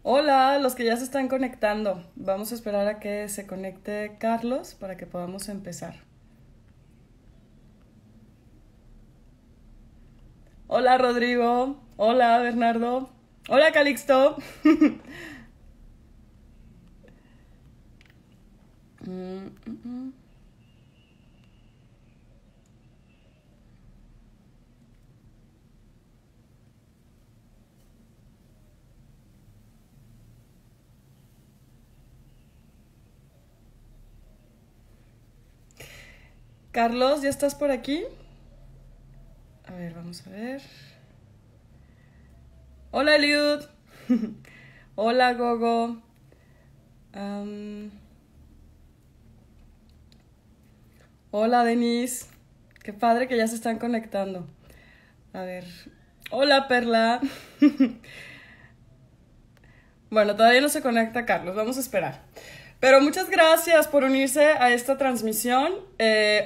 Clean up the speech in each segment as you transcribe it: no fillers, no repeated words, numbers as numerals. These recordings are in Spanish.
Hola, los que ya se están conectando. Vamos a esperar a que se conecte Carlos para que podamos empezar. Hola, Rodrigo. Hola, Bernardo. Hola, Calixto. Mm, mm, mm. Carlos, ¿ya estás por aquí? A ver, vamos a ver. Hola, Eliud. Hola, Gogo. Am, hola, Denise. Qué padre que ya se están conectando. A ver. Hola, Perla. Bueno, todavía no se conecta Carlos, vamos a esperar. Pero muchas gracias por unirse a esta transmisión.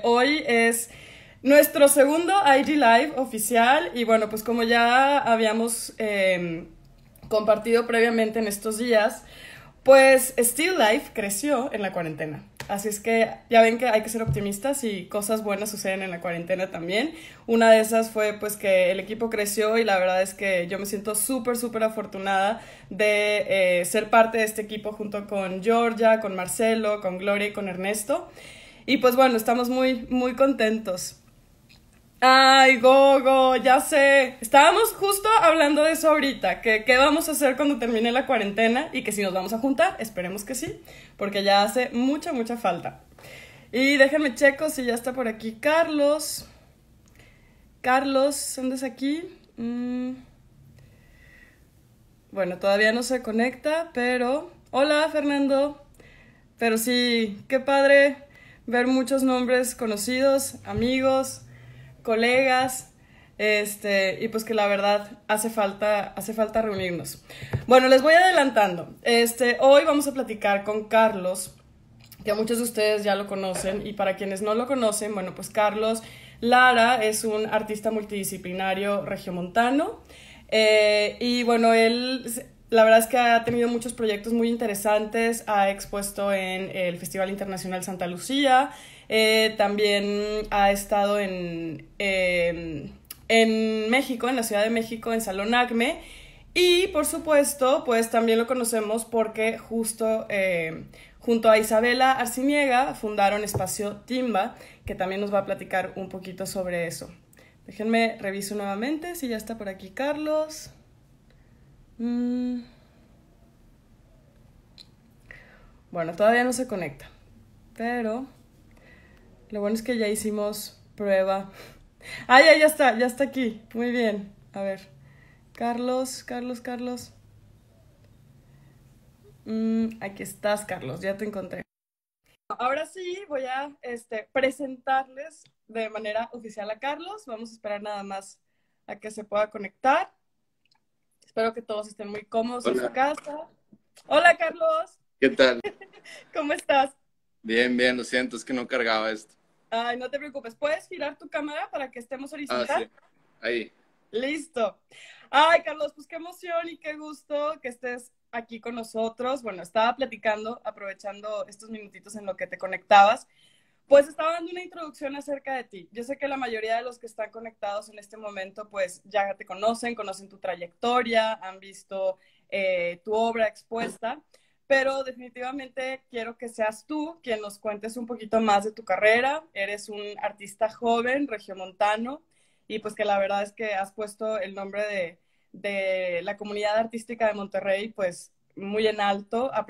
Hoy es nuestro segundo IG Live oficial y bueno, pues como ya habíamos compartido previamente en estos días, pues Still Life creció en la cuarentena. Así es que ya ven que hay que ser optimistas y cosas buenas suceden en la cuarentena también. Una de esas fue pues que el equipo creció y la verdad es que yo me siento súper afortunada de ser parte de este equipo junto con Georgia, con Marcelo, con Gloria y con Ernesto. Y pues bueno, estamos muy contentos. Ay, Gogo, ya sé. Estábamos justo hablando de eso ahorita, que qué vamos a hacer cuando termine la cuarentena y que si nos vamos a juntar, esperemos que sí, porque ya hace mucha falta. Y déjenme checo si ya está por aquí Carlos. Carlos, ¿andas aquí? Bueno, todavía no se conecta, pero... Hola, Fernando. Pero sí, qué padre ver muchos nombres conocidos, amigos, colegas, y pues que la verdad hace falta reunirnos. Bueno, les voy adelantando. Hoy vamos a platicar con Carlos, que muchos de ustedes ya lo conocen, y para quienes no lo conocen, bueno, pues Carlos Lara es un artista multidisciplinario regiomontano, y bueno, él la verdad es que ha tenido muchos proyectos muy interesantes, ha expuesto en el Festival Internacional Santa Lucía, también ha estado en México, en la Ciudad de México, en Salón Acme, y por supuesto, pues también lo conocemos porque justo junto a Isabela Arciniega fundaron Espacio Timba, que también nos va a platicar un poquito sobre eso. Déjenme reviso nuevamente si ya está por aquí Carlos. Bueno, todavía no se conecta, pero lo bueno es que ya hicimos prueba. Ah, ya está aquí. Muy bien. A ver. Carlos. Aquí estás, Carlos, ya te encontré. Ahora sí voy a presentarles de manera oficial a Carlos. Vamos a esperar nada más a que se pueda conectar. Espero que todos estén muy cómodos en su Hola, casa. Hola, Carlos. ¿qué tal? ¿Cómo estás? Bien, lo siento, es que no cargaba esto. Ay, no te preocupes. ¿Puedes girar tu cámara para que estemos Ah, horizontal? sí, ahí. Listo. Ay, Carlos, pues qué emoción y qué gusto que estés aquí con nosotros. Bueno, estaba platicando, aprovechando estos minutitos en lo que te conectabas, pues estaba dando una introducción acerca de ti. Yo sé que la mayoría de los que están conectados en este momento, pues ya te conocen tu trayectoria, han visto tu obra expuesta, pero definitivamente quiero que seas tú quien nos cuentes un poquito más de tu carrera. Eres un artista joven, regiomontano, y pues que la verdad es que has puesto el nombre de la comunidad artística de Monterrey, pues muy en alto a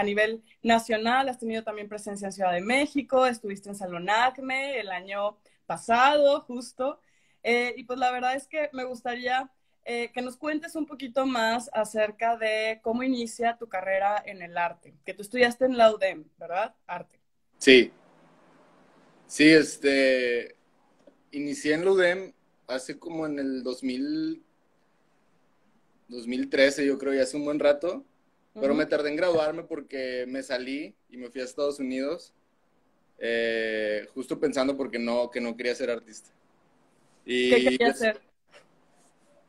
nivel nacional. Has tenido también presencia en Ciudad de México, estuviste en Salón Acme el año pasado, justo. Y pues la verdad es que me gustaría que nos cuentes un poquito más acerca de cómo inicia tu carrera en el arte, que tú estudiaste en la UDEM, ¿verdad? Arte. Sí, sí, inicié en la UDEM hace como en el 2013, yo creo, ya hace un buen rato, Uh pero -huh. me tardé en graduarme porque me salí y me fui a Estados Unidos, justo pensando que no quería ser artista. ¿Qué Y querías hacer?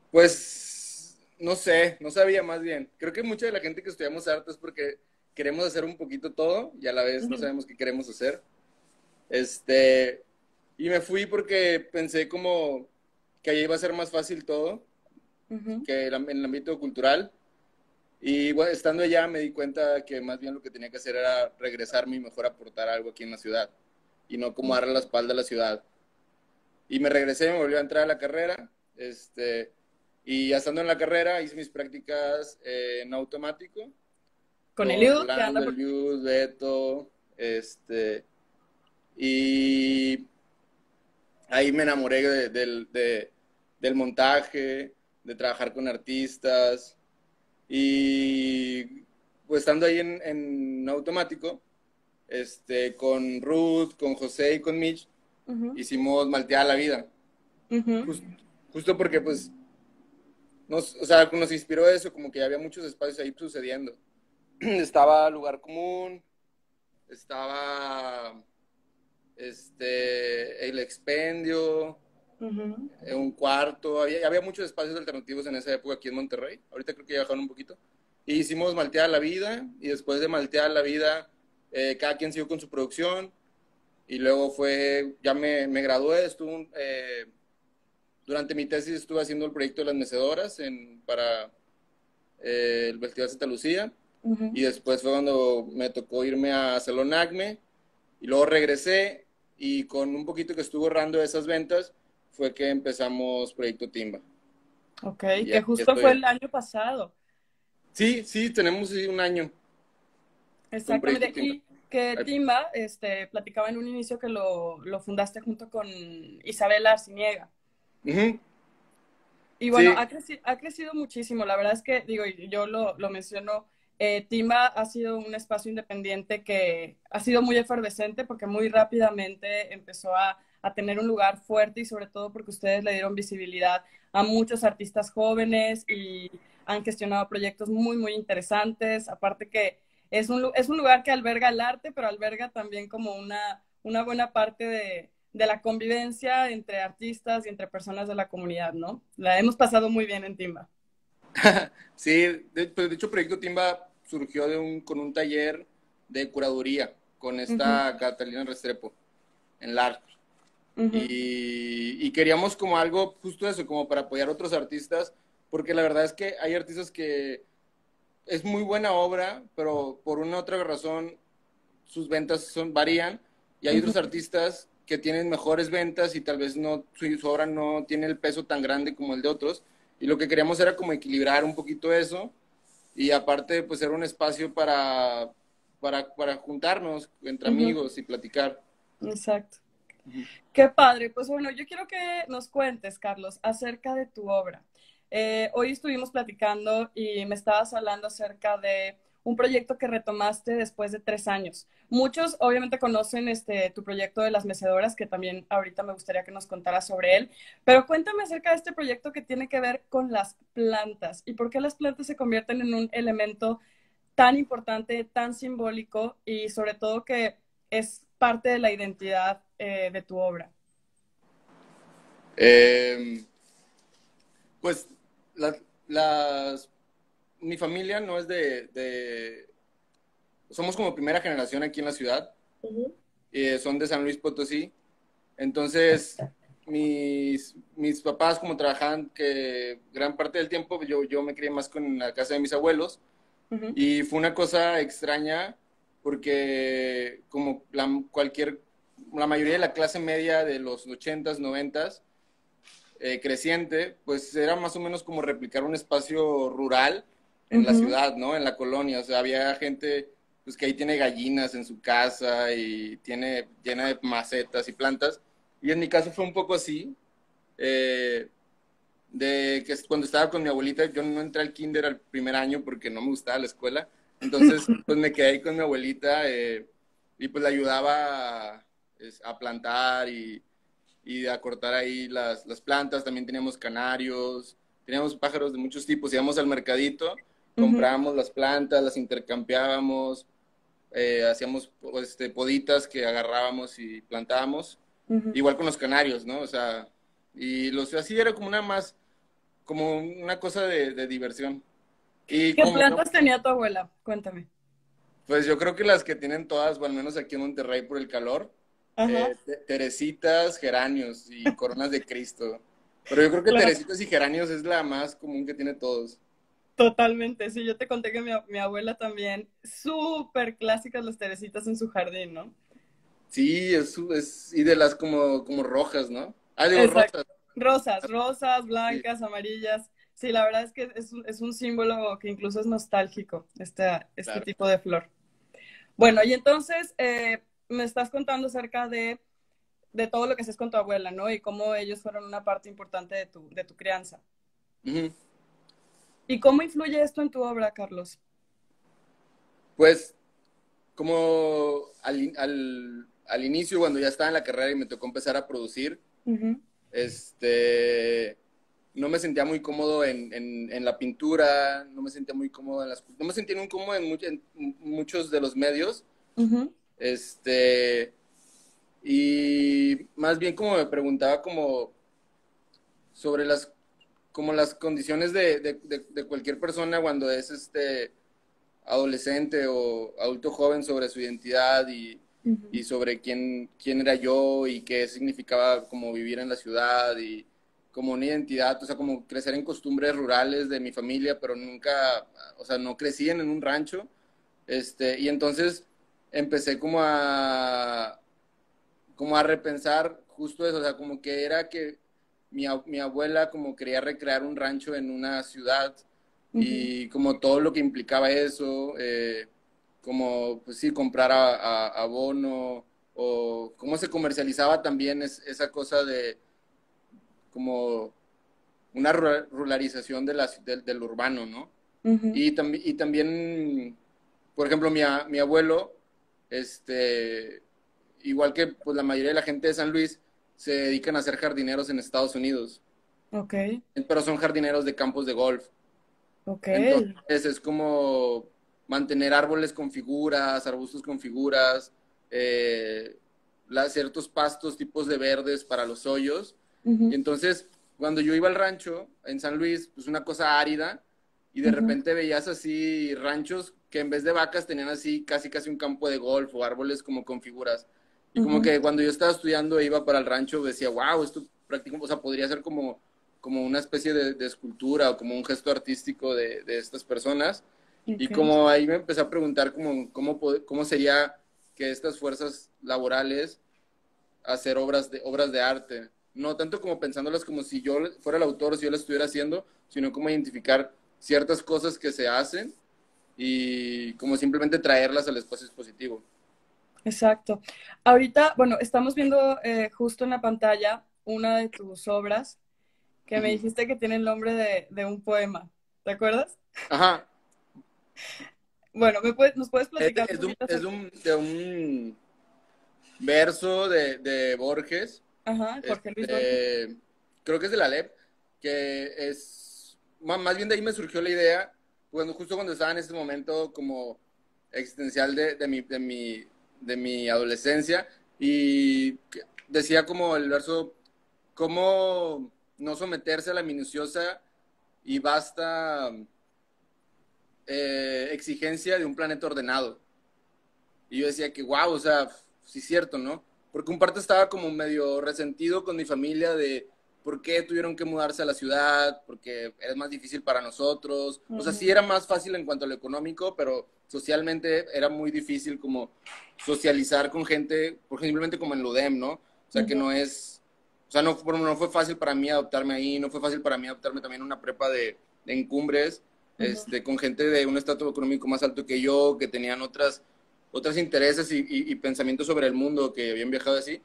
pues no sé, no sabía más bien. Creo que mucha de la gente que estudiamos arte es porque queremos hacer un poquito todo y a la vez no Ujú, sabemos qué queremos hacer. Este, y me fui porque pensé como que allí iba a ser más fácil todo ujú. que en el ámbito cultural. Y bueno, estando allá me di cuenta que más bien lo que tenía que hacer era regresarme y mejor aportar algo aquí en la ciudad y no como darle la espalda a la ciudad. Y me regresé, me volví a entrar a la carrera, y ya estando en la carrera hice mis prácticas en automático Con con Eliud, que anda Rolando, por... Eliud, Beto, y ahí me enamoré del montaje, de trabajar con artistas, y pues estando ahí en automático, con Ruth, con José y con Mitch, Ujú, hicimos Malteada la Vida. ujú, Just- Justo porque pues o sea, nos inspiró eso, como que había muchos espacios ahí sucediendo. Estaba Lugar Común, estaba el Expendio, ujú. un cuarto, había muchos espacios alternativos en esa época aquí en Monterrey. Ahorita creo que ya bajaron un poquito. Y hicimos Malteada la Vida, y después de Malteada la Vida, cada quien siguió con su producción. Y luego ya me gradué, durante mi tesis estuve haciendo el proyecto de las mecedoras para el Festival Santa Lucía. Ujú. Y después fue cuando me tocó irme a Salón Acme. Y luego regresé y con un poquito que estuve ahorrando de esas ventas fue que empezamos Proyecto Timba. Ok, Y que aquí justo fue estoy. el año pasado. Sí, sí, tenemos sí, un año con Proyecto Exactamente. Timba. Y que Ay, Timba, platicaba en un inicio que lo fundaste junto con Isabela Arciniega. ujú, Y bueno, sí, ha crecido muchísimo. La verdad es que, digo, y yo lo menciono, Timba ha sido un espacio independiente que ha sido muy efervescente porque muy rápidamente empezó a tener un lugar fuerte y sobre todo porque ustedes le dieron visibilidad a muchos artistas jóvenes y han gestionado proyectos muy, muy interesantes. Aparte que es un lugar que alberga el arte, pero alberga también como una buena parte de la convivencia entre artistas y entre personas de la comunidad, ¿no? La hemos pasado muy bien en Timba. sí, pues, de hecho Proyecto Timba surgió con un taller de curaduría con Ujú, esta Catalina Restrepo en LARC. ujú, Y queríamos como algo justo eso, como para apoyar a otros artistas, porque la verdad es que hay artistas que es muy buena obra, pero por una u otra razón sus ventas varían, y hay ujú. otros artistas que tienen mejores ventas y tal vez su obra no tiene el peso tan grande como el de otros, y lo que queríamos era como equilibrar un poquito eso, y aparte pues era un espacio para juntarnos entre Ujú, amigos y platicar. exacto. Qué padre. Pues bueno, yo quiero que nos cuentes, Carlos, acerca de tu obra. Hoy estuvimos platicando y me estabas hablando acerca de un proyecto que retomaste después de 3 años. Muchos obviamente conocen tu proyecto de las mecedoras, que también ahorita me gustaría que nos contaras sobre él, pero cuéntame acerca de este proyecto que tiene que ver con las plantas y por qué las plantas se convierten en un elemento tan importante, tan simbólico y sobre todo que es parte de la identidad de tu obra. Eh, pues la- las, mi familia no es somos como primera generación aquí en la ciudad, Ujú, son de San Luis Potosí. Entonces, mis papás, como trabajaban que gran parte del tiempo, yo me crié más con la casa de mis abuelos, ujú, y fue una cosa extraña porque como la mayoría de la clase media de los ochentas, noventas, creciente, pues era más o menos como replicar un espacio rural en la ujú, ciudad, ¿no? En la colonia. O sea, había gente pues que ahí tiene gallinas en su casa y tiene llena de macetas y plantas. Y en mi caso fue un poco así, eh, de que cuando estaba con mi abuelita, yo no entré al kinder al primer año porque no me gustaba la escuela. Entonces, pues me quedé ahí con mi abuelita, y pues le ayudaba a plantar y a cortar ahí las plantas. También teníamos canarios, teníamos pájaros de muchos tipos. Íbamos al mercadito, ujú, comprábamos las plantas, las intercambiábamos, hacíamos poditas que agarrábamos y plantábamos. ujú, Igual con los canarios, ¿no? O sea, así era como una más como una cosa de diversión. Y ¿Qué como, plantas tenía tu abuela? Cuéntame. pues yo creo que las que tienen todas, o al menos aquí en Monterrey por el calor, Ajá. teresitas, geranios y coronas de Cristo. Pero yo creo que Claro. teresitas y geranios es la más común que tiene todos. Totalmente, sí, yo te conté que mi abuela también, súper clásicas las teresitas en su jardín, ¿no? Sí, y de las como rojas, ¿no? Ah, digo Exacto. rosas. Rosas, rosas, Sí, blancas, amarillas. Sí, la verdad es que es un símbolo que incluso es nostálgico, este claro. tipo de flor. Bueno, y entonces me estás contando acerca de todo lo que haces con tu abuela, ¿no? Y cómo ellos fueron una parte importante de tu crianza. Ujú. ¿Y cómo influye esto en tu obra, Carlos? Pues como al inicio, cuando ya estaba en la carrera y me tocó empezar a producir, Ujú, este, no me sentía muy cómodo en la pintura, no me sentía muy cómodo no me sentía muy cómodo en muchos de los medios, ujú, este, y más bien como me preguntaba como sobre como las condiciones de cualquier persona cuando es adolescente o adulto joven sobre su identidad ujú, y sobre quién era yo y qué significaba como vivir en la ciudad y como una identidad, o sea, como crecer en costumbres rurales de mi familia, pero nunca, o sea, no crecí en un rancho, y entonces empecé como a repensar justo eso, o sea, como que era que mi abuela como quería recrear un rancho en una ciudad ujú, y como todo lo que implicaba eso, como, pues sí, comprar abono o cómo se comercializaba también esa cosa de como una ruralización del urbano, ¿no? ujú. Y también, por ejemplo, mi abuelo, igual que pues, la mayoría de la gente de San Luis, se dedican a ser jardineros en Estados Unidos, Ok, pero son jardineros de campos de golf. ok. Entonces es como mantener árboles con figuras, arbustos con figuras, eh, ciertos pastos, tipos de verdes para los hoyos. Y Ujú, entonces, cuando yo iba al rancho en San Luis, pues una cosa árida, y de ujú, repente veías así ranchos que en vez de vacas tenían así casi casi un campo de golf o árboles como con figuras. Y como ujú. que cuando yo estaba estudiando e iba para el rancho, decía, wow, esto prácticamente, o sea, podría ser como una especie de escultura o como un gesto artístico de estas personas. Y Ok, como ahí me empecé a preguntar cómo sería que estas fuerzas laborales hacer obras de arte. No tanto como pensándolas como si yo fuera el autor o si yo las estuviera haciendo, sino como identificar ciertas cosas que se hacen y como simplemente traerlas al espacio expositivo. exacto. Ahorita, bueno, estamos viendo justo en la pantalla una de tus obras que me Ujú. dijiste que tiene el nombre de un poema. ¿Te acuerdas? Ajá. Bueno, ¿nos puedes Es, platicar un es de un, poquito es acerca? de un verso de Borges, Ajá, Jorge Luis Borges. creo que es de la LEP, que es, más bien de ahí me surgió la idea, justo cuando estaba en ese momento como existencial de mi adolescencia, y decía como el verso, cómo no someterse a la minuciosa y vasta exigencia de un planeta ordenado. Y yo decía que, wow, o sea, sí es cierto, ¿no? Porque un parte estaba como medio resentido con mi familia de por qué tuvieron que mudarse a la ciudad, porque era más difícil para nosotros. O sea, sí Ujú, era más fácil en cuanto a lo económico, pero socialmente era muy difícil como socializar con gente, por ejemplo, como en Ludem, ¿no? O sea, que ujú, no es, o sea, no fue fácil para mí adoptarme ahí, no fue fácil para mí adoptarme también en una prepa de Encumbres, ujú, con gente de un estatus económico más alto que yo, que tenían otros intereses y pensamientos sobre el mundo que habían viajado así.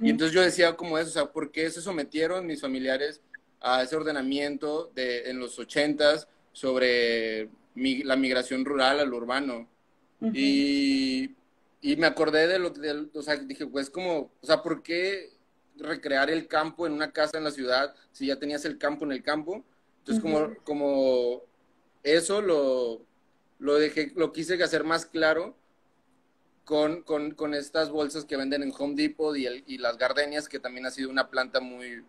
Y ujú. entonces yo decía como eso, o sea, ¿por qué se sometieron mis familiares a ese ordenamiento en los ochentas sobre la migración rural al urbano? Ujú, Y, y me acordé o sea, dije, pues como, o sea, ¿por qué recrear el campo en una casa en la ciudad si ya tenías el campo en el campo? Entonces ujú, como eso lo quise hacer más claro con estas bolsas que venden en Home Depot y las gardenias, que también ha sido una planta muy,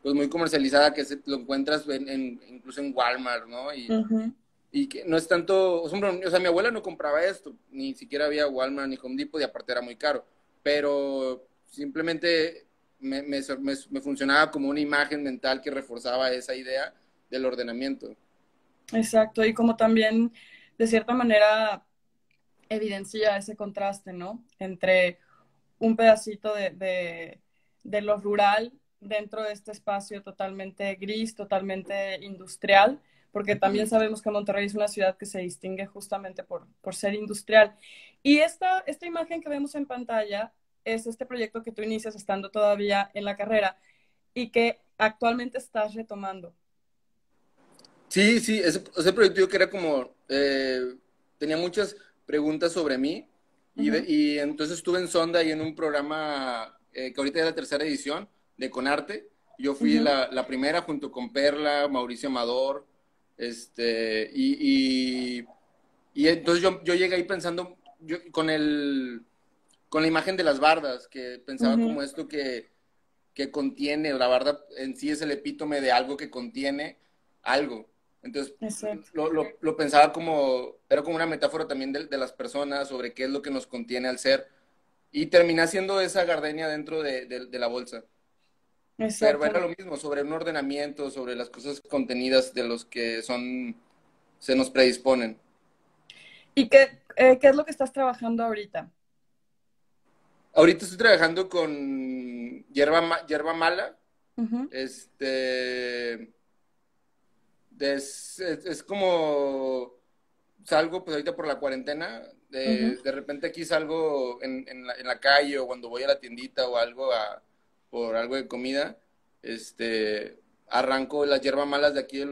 pues muy comercializada que lo encuentras incluso en Walmart, ¿no? Ujú. Y que no es tanto, o sea, mi abuela no compraba esto, ni siquiera había Walmart ni Home Depot y aparte era muy caro, pero simplemente me funcionaba como una imagen mental que reforzaba esa idea del ordenamiento. Exacto, y como también de cierta manera evidencia ese contraste, ¿no? Entre un pedacito de lo rural dentro de este espacio totalmente gris, totalmente industrial, porque también sabemos que Monterrey es una ciudad que se distingue justamente por ser industrial. Y esta imagen que vemos en pantalla es este proyecto que tú inicias estando todavía en la carrera y que actualmente estás retomando. Sí, sí, ese proyecto yo que era como, tenía muchas preguntas sobre mí Ujú, y entonces estuve en Sonda y en un programa que ahorita es la tercera edición de Conarte. Yo fui ujú, la primera junto con Perla, Mauricio Amador, y entonces yo llegué ahí pensando con la imagen de las bardas, que pensaba ujú. como esto que contiene, la barda en sí es el epítome de algo que contiene algo. Entonces, Exacto. lo pensaba como, era como una metáfora también de las personas sobre qué es lo que nos contiene al ser. Y terminé haciendo esa gardenia dentro de la bolsa. Pero era Exactamente. lo mismo, sobre un ordenamiento, sobre las cosas contenidas de los que se nos predisponen. ¿Y qué es lo que estás trabajando ahorita? Ahorita estoy trabajando con hierba mala. Ujú, Este, es como salgo pues ahorita por la cuarentena, ujú, de repente aquí salgo en la calle o cuando voy a la tiendita o algo por algo de comida, arranco las hierbas malas de aquí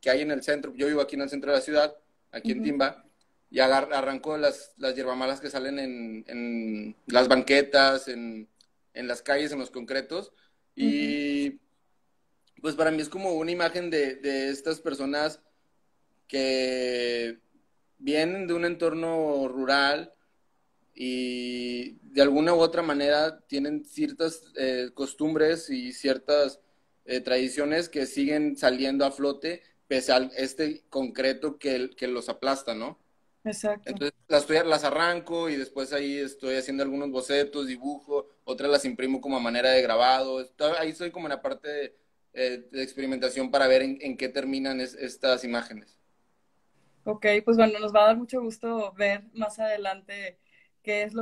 que hay en el centro. Yo vivo aquí en el centro de la ciudad, aquí en ujú, Timba, y arranco las hierbas malas que salen en las banquetas, en las calles, en los concretos, ujú. y pues para mí es como una imagen de estas personas que vienen de un entorno rural y de alguna u otra manera tienen ciertas costumbres y ciertas tradiciones que siguen saliendo a flote pese a este concreto que los aplasta, ¿no? Exacto. Entonces las arranco y después ahí estoy haciendo algunos bocetos, dibujo, otras las imprimo como a manera de grabado. Ahí estoy como en la parte de experimentación para ver en qué terminan estas imágenes. Ok, pues bueno, nos va a dar mucho gusto ver más adelante qué es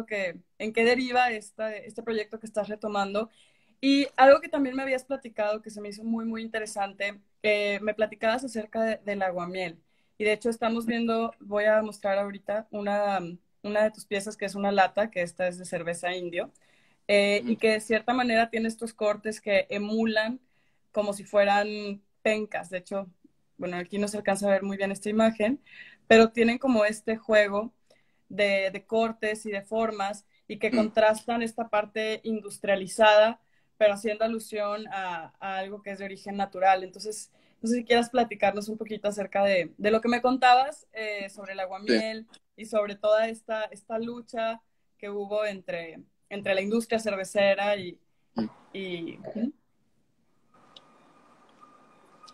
en qué deriva este proyecto que estás retomando. Y algo que también me habías platicado que se me hizo muy interesante, me platicabas acerca del aguamiel. Y de hecho estamos viendo, voy a mostrar ahorita una de tus piezas que es una lata, que esta es de cerveza indio, y Ujú. que de cierta manera tiene estos cortes que emulan como si fueran pencas. De hecho, bueno, aquí no se alcanza a ver muy bien esta imagen, pero tienen como este juego de cortes y de formas y que Mm. contrastan esta parte industrializada, pero haciendo alusión a algo que es de origen natural. Entonces, no sé si quieras platicarnos un poquito acerca de lo que me contabas sobre el Sí. aguamiel y sobre toda esta lucha que hubo entre la industria cervecera y ¿Mm?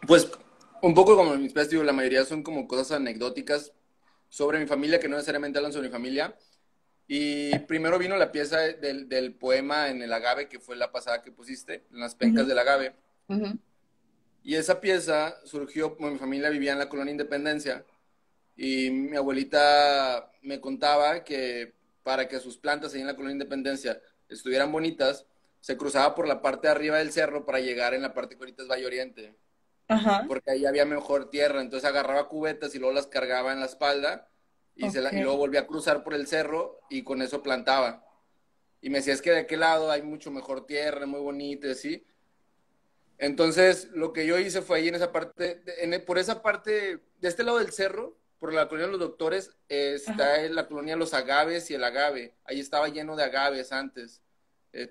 Pues un poco como mis padres, digo, la mayoría son como cosas anecdóticas sobre mi familia que no necesariamente hablan sobre mi familia. Y primero vino la pieza del poema en el agave, que fue la pasada que pusiste, en las pencas Ujú, del agave. ujú, Y esa pieza surgió, bueno, mi familia vivía en la colonia Independencia y mi abuelita me contaba que para que sus plantas ahí en la colonia Independencia estuvieran bonitas, se cruzaba por la parte de arriba del cerro para llegar en la parte que ahorita es Valle Oriente, ajá, porque ahí había mejor tierra. Entonces agarraba cubetas y luego las cargaba en la espalda ok, y luego volvía a cruzar por el cerro y con eso plantaba. Y me decía, es que de aquel lado hay mucho mejor tierra, muy bonita, y así. Entonces, lo que yo hice fue ahí en esa parte, por esa parte, de este lado del cerro, por la colonia de los doctores, ajá, está en la colonia Los Agaves y el Agave. Ahí estaba lleno de agaves antes,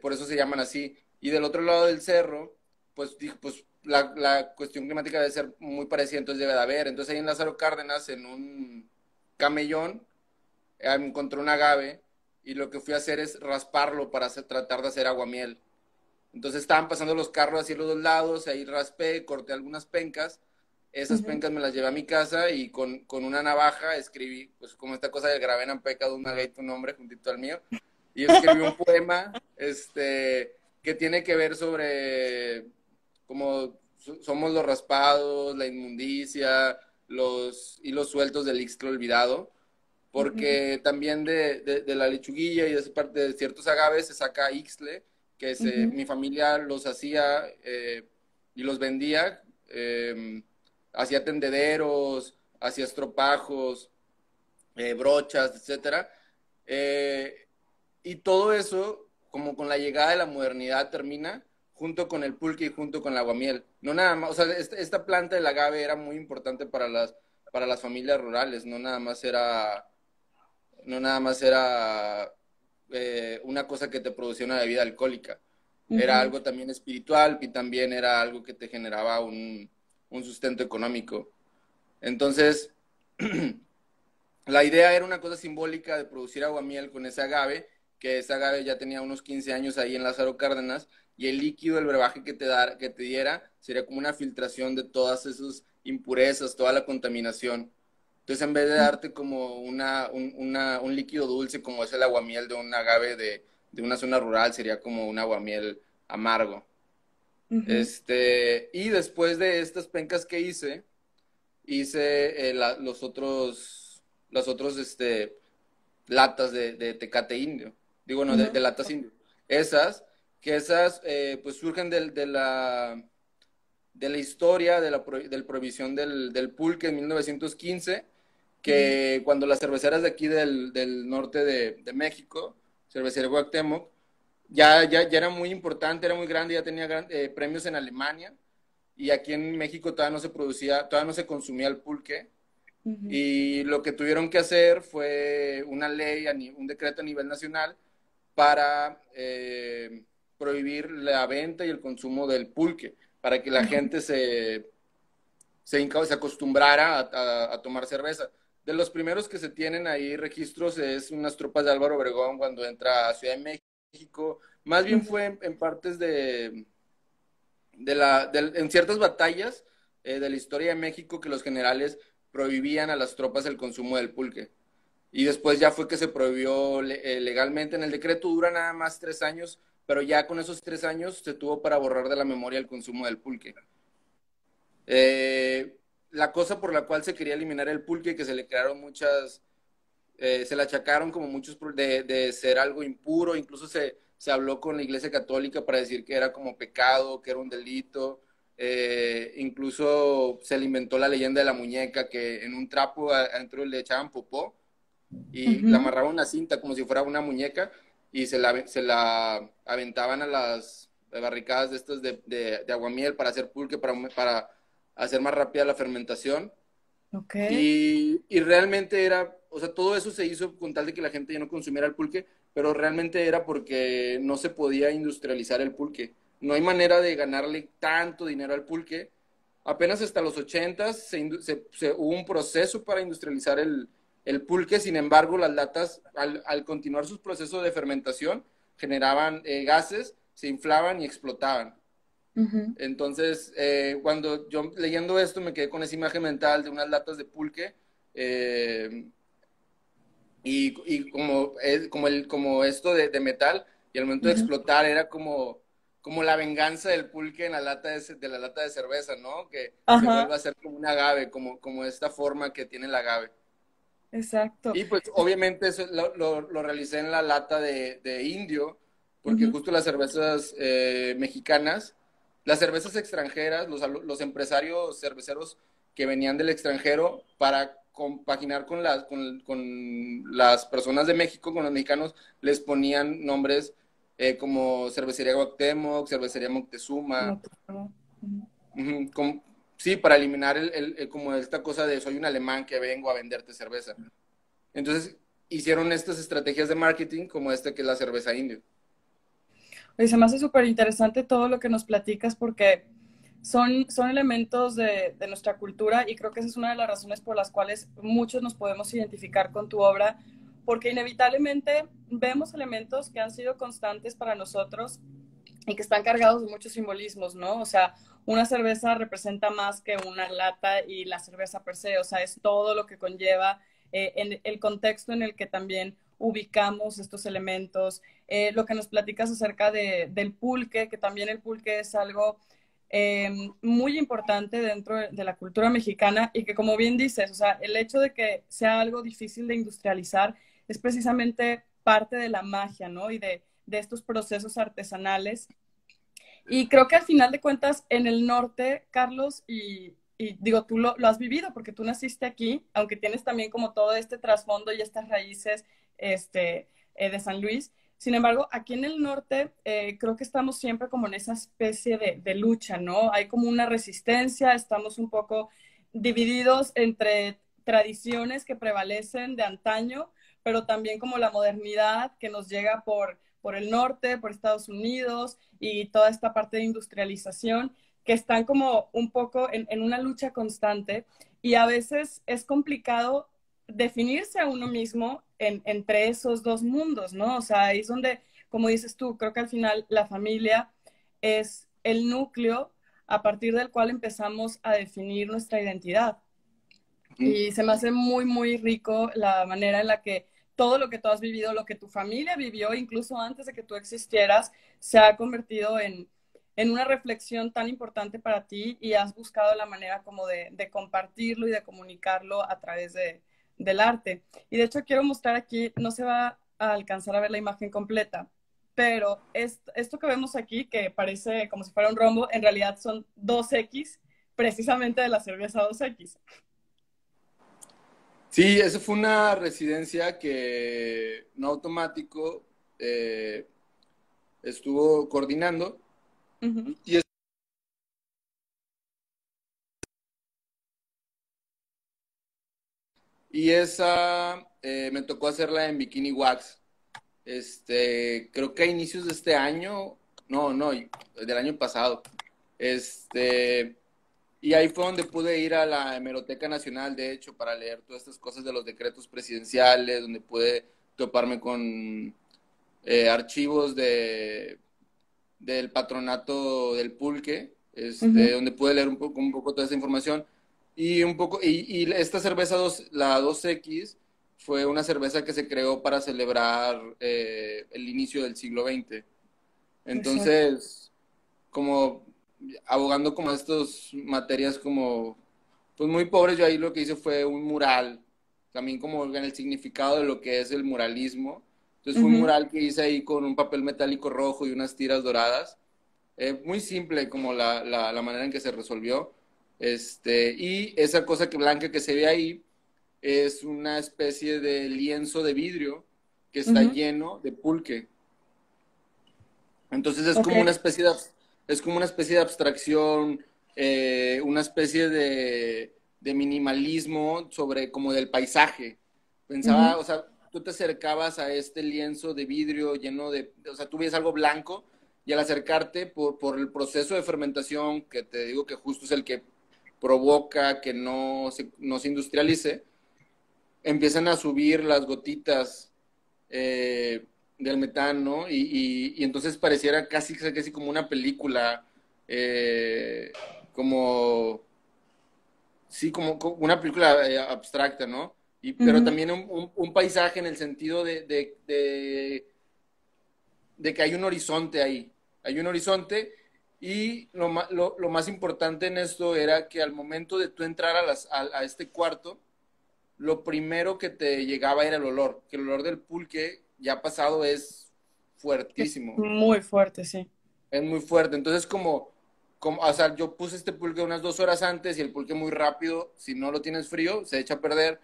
por eso se llaman así. Y del otro lado del cerro, pues, pues la cuestión climática debe ser muy parecida, entonces debe de haber. Entonces ahí en Lázaro Cárdenas, en un camellón, encontré un agave y lo que fui a hacer es rasparlo para tratar de hacer aguamiel. Entonces estaban pasando los carros hacia los dos lados, ahí raspé, corté algunas pencas. Esas Ujú. pencas me las llevé a mi casa y con una navaja escribí, pues como esta cosa del graven pecado una gay tu nombre juntito al mío. Y escribí un poema que tiene que ver sobre cómo somos los raspados, la inmundicia, los hilos sueltos del Ixtla olvidado, Ujú. porque también de la lechuguilla y de esa parte de ciertos agaves se saca Ixtle, que Ujú. mi familia los hacía y los vendía, hacía tendederos, hacía estropajos, brochas, etcétera. Eh, y todo eso, como con la llegada de la modernidad, termina junto con el pulque y junto con el aguamiel. No nada más, o sea, esta planta del agave era muy importante para las familias rurales, no nada más era una cosa que te producía una bebida alcohólica. Era Ujú. algo también espiritual y también era algo que te generaba un sustento económico. Entonces, la idea era una cosa simbólica de producir aguamiel con ese agave, que ese agave ya tenía unos 15 años ahí en Lázaro Cárdenas, y el líquido, el brebaje que te diera, sería como una filtración de todas esas impurezas, toda la contaminación. Entonces, en vez de darte como un líquido dulce, como es el aguamiel de un agave de una zona rural, sería como un aguamiel amargo. Ujú. Y después de estas pencas que hice las otros latas de Tecate Indio. Digo, no, de Ujú. latas Indio. Esas, que esas pues surgen de la historia del prohibición del pulque en 1915, Ujú. que cuando las cerveceras de aquí del norte de México, cervecería Cuauhtémoc, ya era muy importante, era muy grande, ya tenía premios en Alemania, y aquí en México todavía no se producía, todavía no se consumía el pulque, Ujú. y lo que tuvieron que hacer fue una ley, un decreto a nivel nacional para prohibir la venta y el consumo del pulque, para que la Ujú. gente se acostumbrara a tomar cerveza. De los primeros que se tienen ahí registros es unas tropas de Álvaro Obregón cuando entra a Ciudad de México. Más bien Ujú. fue en partes en ciertas batallas de la historia de México que los generales prohibían a las tropas el consumo del pulque. Y después ya fue que se prohibió legalmente. En el decreto dura nada más 3 años, pero ya con esos 3 años se tuvo para borrar de la memoria el consumo del pulque. La cosa por la cual se quería eliminar el pulque, que se le crearon se le achacaron como muchos de ser algo impuro, incluso se habló con la Iglesia Católica para decir que era como pecado, que era un delito, incluso se le inventó la leyenda de la muñeca, que en un trapo adentro le echaban popó y la Ujú. amarraban una cinta como si fuera una muñeca y se la aventaban a las barricadas de estas de aguamiel para hacer pulque, para hacer más rápida la fermentación. Ok. Y realmente era, o sea, todo eso se hizo con tal de que la gente ya no consumiera el pulque, pero realmente era porque no se podía industrializar el pulque. No hay manera de ganarle tanto dinero al pulque. Apenas hasta los 80 hubo un proceso para industrializar el pulque, sin embargo, las latas, al continuar sus procesos de fermentación, generaban gases, se inflaban y explotaban. Ujú. Entonces, cuando yo leyendo esto me quedé con esa imagen mental de unas latas de pulque eh, y como esto de metal y al momento de Ujú. explotar era como la venganza del pulque en la lata de cerveza, ¿no? Que se Ajá, vuelve a ser como un agave, como esta forma que tiene el agave. exacto. Y pues obviamente eso lo realicé en la lata de indio, porque Ujú. justo las cervezas mexicanas, las cervezas extranjeras, los empresarios cerveceros que venían del extranjero para compaginar con las personas de México, con los mexicanos, les ponían nombres como Cervecería Cuauhtémoc, Cervecería Moctezuma, No te creo. Ujú. ujú, sí, para eliminar como esta cosa de soy un alemán que vengo a venderte cerveza. Entonces hicieron estas estrategias de marketing como esta que es la cerveza indio. Oye, se me hace súper interesante todo lo que nos platicas porque son elementos de nuestra cultura y creo que esa es una de las razones por las cuales muchos nos podemos identificar con tu obra, porque inevitablemente vemos elementos que han sido constantes para nosotros y que están cargados de muchos simbolismos, ¿no? O sea, una cerveza representa más que una lata y la cerveza per se, o sea, es todo lo que conlleva en el contexto en el que también ubicamos estos elementos, lo que nos platicas acerca del pulque, que también el pulque es algo muy importante dentro de la cultura mexicana y que como bien dices, o sea, el hecho de que sea algo difícil de industrializar es precisamente parte de la magia, ¿no? Y de estos procesos artesanales. Y creo que al final de cuentas, en el norte, Carlos, y digo, tú lo has vivido porque tú naciste aquí, aunque tienes también como todo este trasfondo y estas raíces de San Luis. Sin embargo, aquí en el norte creo que estamos siempre como en esa especie de lucha, ¿no? Hay como una resistencia, estamos un poco divididos entre tradiciones que prevalecen de antaño, pero también como la modernidad que nos llega por el norte, por Estados Unidos y toda esta parte de industrialización, que están como un poco en una lucha constante y a veces es complicado definirse a uno mismo entre esos dos mundos, ¿no? O sea, ahí es donde, como dices tú, creo que al final la familia es el núcleo a partir del cual empezamos a definir nuestra identidad. Y se me hace muy, muy rico la manera en la que todo lo que tú has vivido, lo que tu familia vivió, incluso antes de que tú existieras, se ha convertido en una reflexión tan importante para ti y has buscado la manera como de compartirlo y de comunicarlo a través del arte. Y de hecho quiero mostrar aquí, no se va a alcanzar a ver la imagen completa, pero esto que vemos aquí, que parece como si fuera un rombo, en realidad son 2X, precisamente de la cerveza 2X. Sí, esa fue una residencia que no automático eh, estuvo coordinando Uh -huh. y, es- y esa me tocó hacerla en Bikini Wax. Creo que a inicios de este año, no, del año pasado. Este, y ahí fue donde pude ir a la Hemeroteca Nacional, de hecho, para leer todas estas cosas de los decretos presidenciales, donde pude toparme con archivos del patronato del pulque, Uh -huh. donde pude leer un poco toda esa información. Y un poco, y esta cerveza la 2X fue una cerveza que se creó para celebrar el inicio del siglo XX. Exacto. Entonces, como abogando como estas materias como, pues muy pobres, yo ahí lo que hice fue un mural, también como en el significado de lo que es el muralismo. Entonces Uh fue un -huh. mural que hice ahí con un papel metálico rojo y unas tiras doradas. Muy simple como la manera en que se resolvió. Y esa cosa blanca que se ve ahí es una especie de lienzo de vidrio que Uh está -huh. lleno de pulque. Entonces Ok. es como una especie de abstracción, una especie de minimalismo sobre como del paisaje. Uh -huh. Pensaba, o sea, tú te acercabas a este lienzo de vidrio lleno o sea, tú ves algo blanco y al acercarte por el proceso de fermentación, que te digo que justo es el que provoca que no se industrialice, empiezan a subir las gotitas del metano y entonces pareciera casi como una película, eh, como, sí, como una película abstracta, ¿no? Uh Pero -huh. también un paisaje en el sentido de que hay un horizonte ahí, hay un horizonte y lo más importante en esto era que al momento de tú entrar a este cuarto, lo primero que te llegaba era el olor, que el olor del pulque ya pasado es Es fuertísimo, muy fuerte, sí. es muy fuerte. Entonces, o sea, yo puse este pulque unas 2 horas antes y el pulque muy rápido, si no lo tienes frío, se echa a perder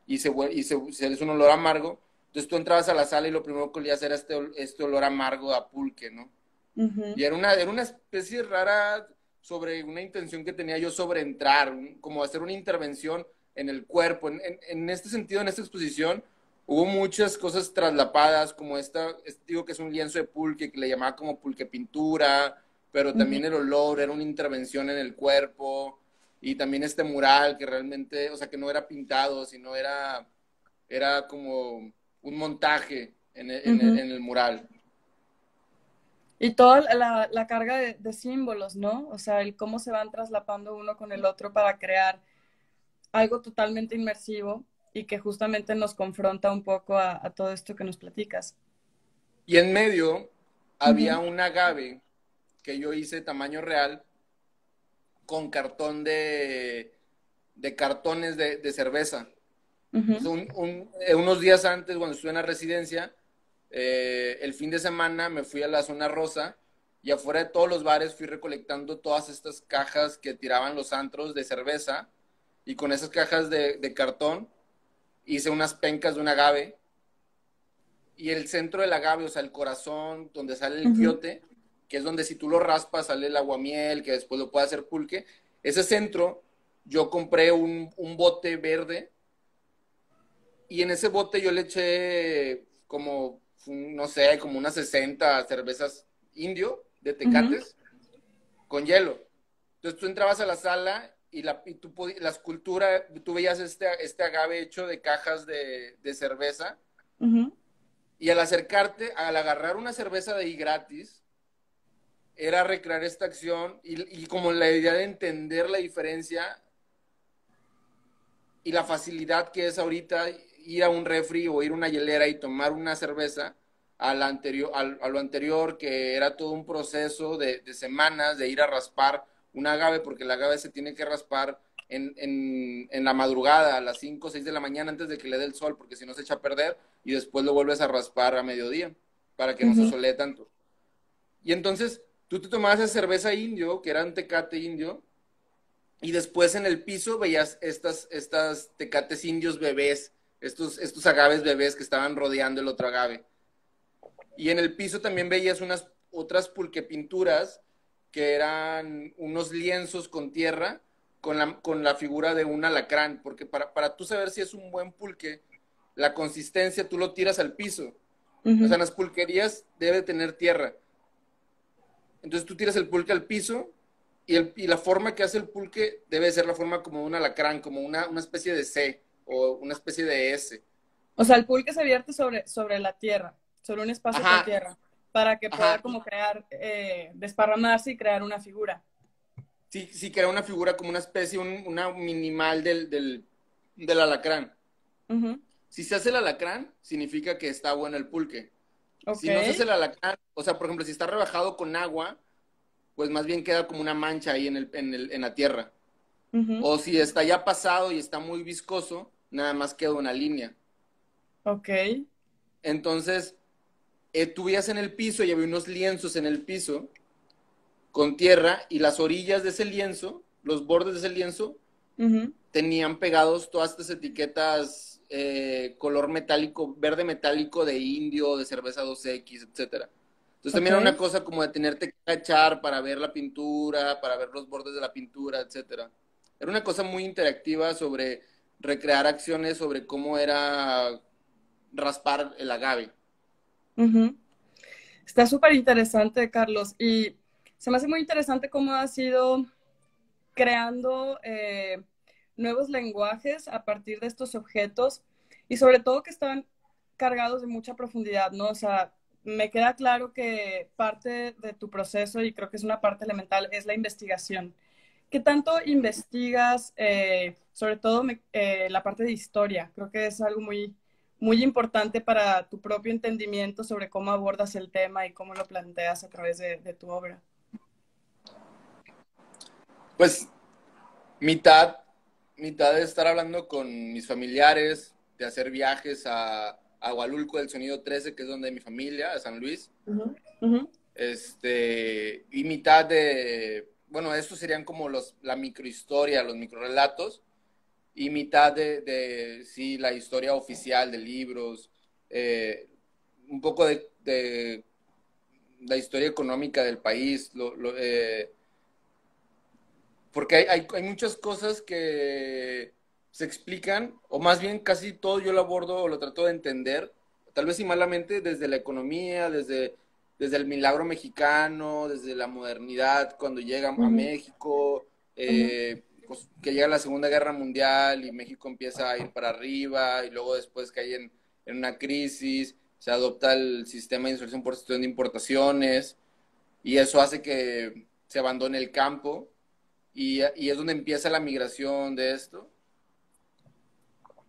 y se es un olor amargo. Entonces tú entrabas a la sala y lo primero que olías era este olor amargo a pulque, ¿no? Uh -huh. Y era una especie rara sobre una intención que tenía yo sobre entrar, como hacer una intervención en el cuerpo. En este sentido, en esta exposición, hubo muchas cosas traslapadas, como digo que es un lienzo de pulque, que le llamaba como pulque pintura, pero Uh -huh. también el olor era una intervención en el cuerpo, y también este mural que realmente, o sea, que no era pintado, sino era como un montaje Uh -huh. en el mural. Y toda la carga de símbolos, ¿no? O sea, el cómo se van traslapando uno con el otro para crear algo totalmente inmersivo y que justamente nos confronta un poco a todo esto que nos platicas. Y en medio había Ujú, un agave que yo hice tamaño real con cartón de cartones de cerveza. O ujú, sea, unos días antes, cuando estuve en la residencia, el fin de semana me fui a la zona rosa y afuera de todos los bares fui recolectando todas estas cajas que tiraban los antros de cerveza y con esas cajas de cartón hice unas pencas de un agave y el centro del agave, o sea, el corazón donde sale el ujú, quiote, que es donde si tú lo raspas sale el aguamiel, que después lo puede hacer pulque, ese centro yo compré un bote verde y en ese bote yo le eché como, no sé, como unas 60 cervezas indio de ujú, tecates con hielo. Entonces tú entrabas a la sala la escultura, tú veías este agave hecho de cajas de cerveza ujú. y al acercarte, al agarrar una cerveza de ahí gratis, era recrear esta acción y como la idea de entender la diferencia y la facilidad que es ahorita ir a un refri o ir a una hielera y tomar una cerveza a lo anterior, que era todo un proceso de semanas de ir a raspar un agave, porque el agave se tiene que raspar en la madrugada, a las 5 o 6 de la mañana antes de que le dé el sol, porque si no se echa a perder y después lo vuelves a raspar a mediodía para que no se Ujú. solee tanto. Y entonces tú te tomabas esa cerveza indio, que era un tecate indio, y después en el piso veías estas tecates indios bebés, estos agaves bebés que estaban rodeando el otro agave. Y en el piso también veías unas otras pulquepinturas que eran unos lienzos con tierra con la figura de un alacrán, porque para tú saber si es un buen pulque, la consistencia tú lo tiras al piso. O sea, Ujú. en las pulquerías debe tener tierra. Entonces tú tiras el pulque al piso y la forma que hace el pulque debe ser la forma como un alacrán, como una especie de C o una especie de S. O sea, el pulque se vierte sobre la tierra, sobre un espacio con Ajá, tierra, para que pueda ajá. como crear, desparramarse y crear una figura. Sí, sí, crea una figura como una especie, una minimal del alacrán. Ujú. Si se hace el alacrán, significa que está bueno el pulque. Ok. Si no se hace el alacrán, o sea, por ejemplo, si está rebajado con agua, pues más bien queda como una mancha ahí en la tierra. Ujú. O si está ya pasado y está muy viscoso, nada más queda una línea. Ok. Entonces, tú veías en el piso y había unos lienzos en el piso con tierra y las orillas de ese lienzo, los bordes de ese lienzo, Ujú. tenían pegados todas estas etiquetas color metálico, verde metálico de indio, de cerveza 2X, etcétera. Entonces Ok. también era una cosa como de tenerte que agachar para ver la pintura, para ver los bordes de la pintura, etcétera. Era una cosa muy interactiva sobre recrear acciones, sobre cómo era raspar el agave. Ujú. Está súper interesante, Carlos. Y se me hace muy interesante cómo has ido creando nuevos lenguajes a partir de estos objetos y sobre todo que están cargados de mucha profundidad, ¿no? O sea, me queda claro que parte de tu proceso, y creo que es una parte elemental, es la investigación. ¿Qué tanto investigas, sobre todo la parte de historia? Creo que es algo muy, muy importante para tu propio entendimiento sobre cómo abordas el tema y cómo lo planteas a través de tu obra. Pues mitad, mitad de estar hablando con mis familiares, de hacer viajes a Hualulco del Sonido 13, que es donde mi familia, a San Luis, Ujú, ujú, y mitad bueno, estos serían como la microhistoria, los microrelatos, y mitad sí, la historia oficial de libros, un poco de la historia económica del país, porque hay muchas cosas que se explican, o más bien casi todo yo lo abordo o lo trato de entender, tal vez y malamente, desde la economía, desde el milagro mexicano, desde la modernidad, cuando llega a ujú, México, ujú. pues, que llega la Segunda Guerra Mundial y México empieza a ir para arriba y luego después cae en una crisis, se adopta el sistema de inserción por gestión de importaciones y eso hace que se abandone el campo y es donde empieza la migración de esto.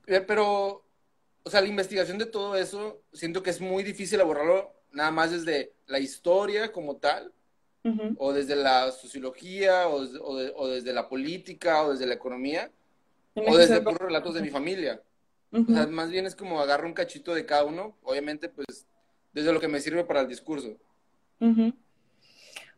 Pero, o sea, la investigación de todo eso, siento que es muy difícil abordarlo nada más desde la historia como tal, Ujú. o desde la sociología, o desde la política, o desde la economía, Tiene o que desde ser como... puros relatos de mi familia. O sea, Ujú. más bien es como agarro un cachito de cada uno, obviamente, pues, desde lo que me sirve para el discurso. Ujú.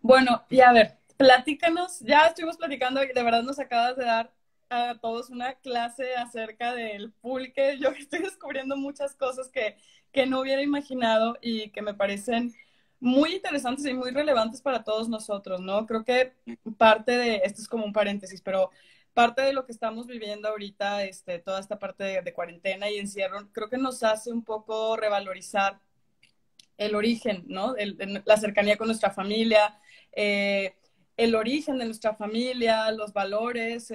Bueno, y a ver, platícanos, ya estuvimos platicando y de verdad nos acabas de dar a todos una clase acerca del pulque. Yo estoy descubriendo muchas cosas que no hubiera imaginado y que me parecen muy interesantes y muy relevantes para todos nosotros, ¿no? Creo que parte de, esto es como un paréntesis, pero parte de lo que estamos viviendo ahorita, toda esta parte de cuarentena y encierro, creo que nos hace un poco revalorizar el origen, ¿no? La cercanía con nuestra familia, eh, el origen de nuestra familia, los valores,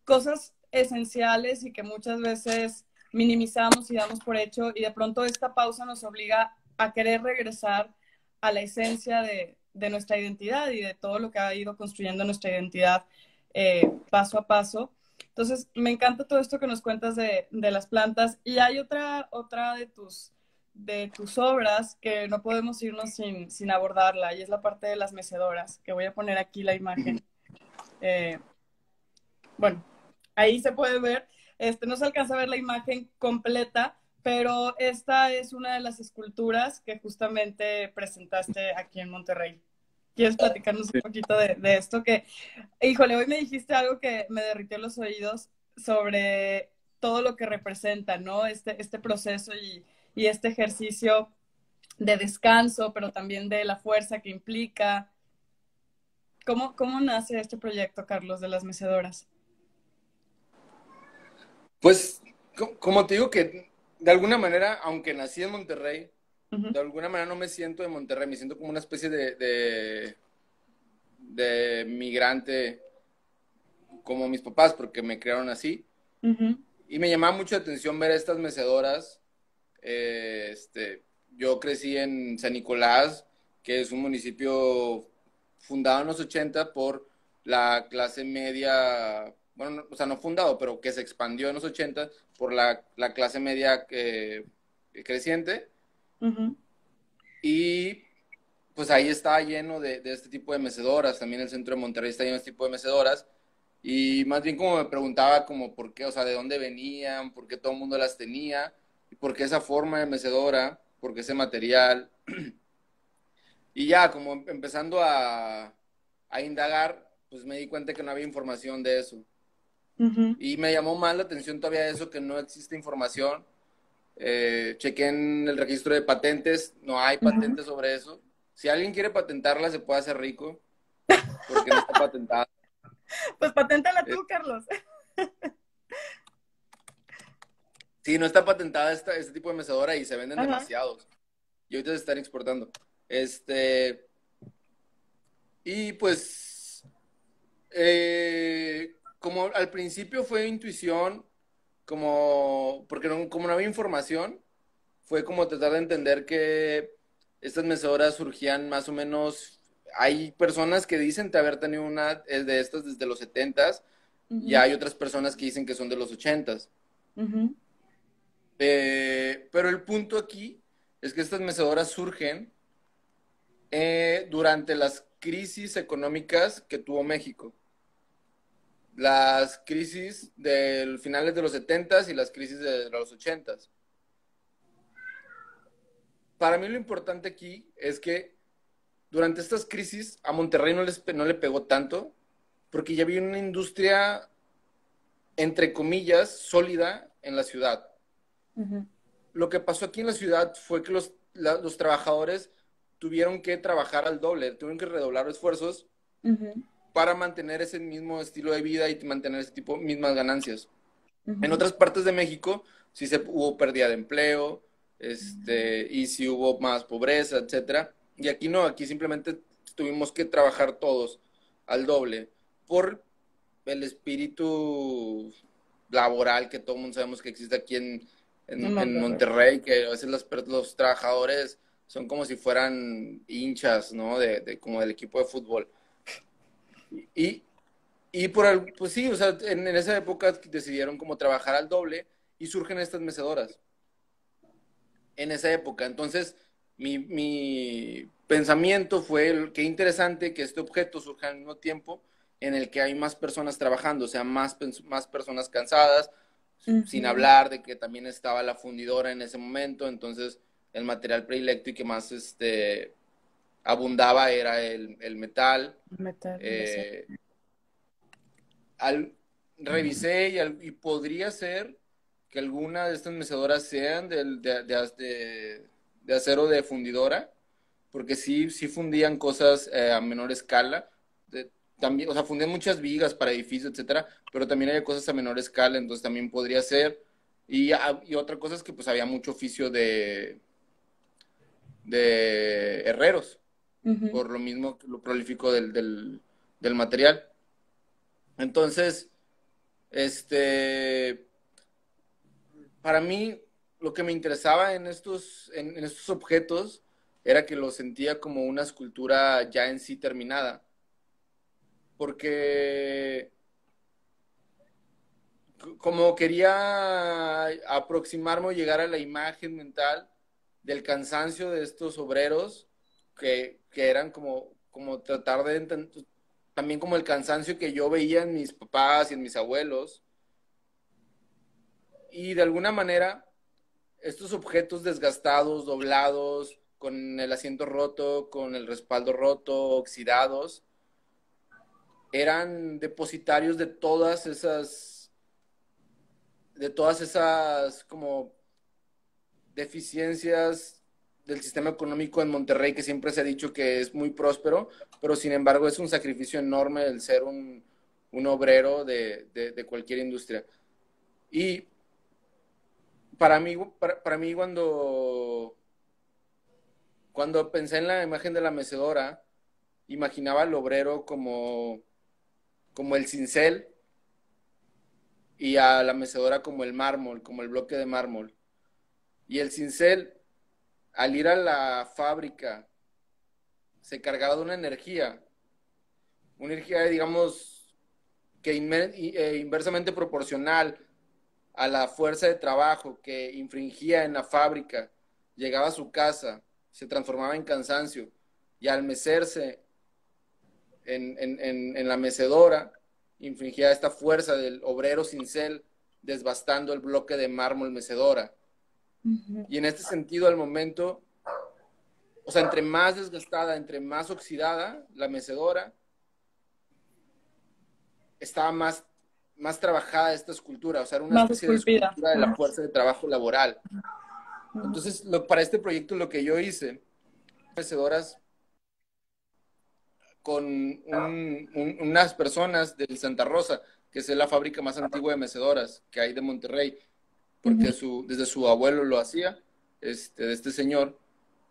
cosas esenciales y que muchas veces minimizamos y damos por hecho y de pronto esta pausa nos obliga a querer regresar a la esencia de nuestra identidad y de todo lo que ha ido construyendo nuestra identidad paso a paso. Entonces, me encanta todo esto que nos cuentas de las plantas y hay otra de tus obras que no podemos irnos sin abordarla, y es la parte de las mecedoras, que voy a poner aquí la imagen. Eh, bueno, ahí se puede ver, no se alcanza a ver la imagen completa, pero esta es una de las esculturas que justamente presentaste aquí en Monterrey. ¿Quieres platicarnos un poquito de esto? Que, híjole, hoy me dijiste algo que me derritió los oídos sobre todo lo que representa, ¿no? Este proceso y este ejercicio de descanso, pero también de la fuerza que implica. ¿Cómo nace este proyecto, Carlos, de las mecedoras? Pues, como te digo que de alguna manera, aunque nací en Monterrey, Ujú, de alguna manera no me siento de Monterrey, me siento como una especie de migrante como mis papás, porque me crearon así. ujú, Y me llamaba mucho la atención ver estas mecedoras. Yo crecí en San Nicolás, que es un municipio fundado en los 80 por la clase media, bueno, o sea, no fundado, pero que se expandió en los 80 por la clase media creciente. ujú, Y pues ahí está lleno de este tipo de mecedoras. También el centro de Monterrey está lleno de este tipo de mecedoras. Y más bien como me preguntaba como por qué, o sea, de dónde venían, por qué todo el mundo las tenía, y por qué esa forma de mecedora, por qué ese material. Y ya, como empezando a indagar, pues me di cuenta que no había información de eso. ujú, Y me llamó más la atención todavía eso, que no existe información. Chequé en el registro de patentes, no hay ujú. patentes sobre eso. Si alguien quiere patentarla, se puede hacer rico, porque no está patentada. Pues paténtala Eh, tú, Carlos. sí, no está patentada este tipo de mecedora y se venden Ajá. demasiados. Y ahorita se están exportando. Este, y pues, como al principio fue intuición, porque como no había información, fue como tratar de entender que estas mecedoras surgían más o menos. Hay personas que dicen de haber tenido una de estas desde los 70s, y Ujú, hay otras personas que dicen que son de los 80s. ujú, Pero el punto aquí es que estas mecedoras surgen durante las crisis económicas que tuvo México. Las crisis de finales de los 70s y las crisis de los 80s. Para mí lo importante aquí es que durante estas crisis a Monterrey no le pegó tanto porque ya había una industria, entre comillas, sólida en la ciudad. ujú, Lo que pasó aquí en la ciudad fue que los trabajadores tuvieron que trabajar al doble, tuvieron que redoblar esfuerzos ujú, para mantener ese mismo estilo de vida y mantener ese tipo mismas ganancias. En ujú. otras partes de México sí hubo pérdida de empleo, y sí hubo más pobreza, etcétera. Y aquí no, aquí simplemente tuvimos que trabajar todos al doble por el espíritu laboral que todo el mundo sabemos que existe aquí En en Monterrey. Monterrey, que a veces los trabajadores son como si fueran hinchas, ¿no? Como del equipo de fútbol. Y, pues sí, o sea, en esa época decidieron como trabajar al doble y surgen estas mecedoras. En esa época. Entonces, mi pensamiento fue, qué interesante que este objeto surja al mismo tiempo en el que hay más personas trabajando, o sea, más personas cansadas, sin Ujú. hablar de que también estaba la fundidora en ese momento, entonces el material predilecto y que más abundaba era el metal. Metal y acero. Eh, al, revisé y podría ser que alguna de estas mecedoras sean de acero de fundidora, porque sí fundían cosas a menor escala. También, o sea, fundían muchas vigas para edificios, etcétera, pero también había cosas a menor escala, entonces también podría ser. Y otra cosa es que pues había mucho oficio de herreros, Ujú. por lo mismo, lo prolífico del material. Entonces, este, para mí, lo que me interesaba en estos objetos era que los sentía como una escultura ya en sí terminada, porque como quería aproximarme o llegar a la imagen mental del cansancio de estos obreros, que eran como tratar de entender, también como el cansancio que yo veía en mis papás y en mis abuelos, y de alguna manera estos objetos desgastados, doblados, con el asiento roto, con el respaldo roto, oxidados, eran depositarios de todas esas como deficiencias del sistema económico en Monterrey, que siempre se ha dicho que es muy próspero, pero sin embargo es un sacrificio enorme el ser un obrero de cualquier industria. Y para mí cuando pensé en la imagen de la mecedora, imaginaba al obrero como el cincel y a la mecedora como el mármol, como el bloque de mármol. Y el cincel, al ir a la fábrica, se cargaba de una energía, digamos, que inversamente proporcional a la fuerza de trabajo que infringía en la fábrica, llegaba a su casa, se transformaba en cansancio y al mecerse en la mecedora, infringía esta fuerza del obrero cincel desbastando el bloque de mármol mecedora. Ujú. Y en este sentido, al momento, o sea, entre más desgastada, entre más oxidada la mecedora, estaba más trabajada esta escultura, o sea, era una Más especie de esculpida. escultura de la Ujú. fuerza de trabajo laboral. Ujú. Entonces, para este proyecto lo que yo hice, mecedoras con unas personas del Santa Rosa, que es la fábrica más antigua de mecedoras que hay de Monterrey, porque Ujú. desde su abuelo lo hacía, de este señor.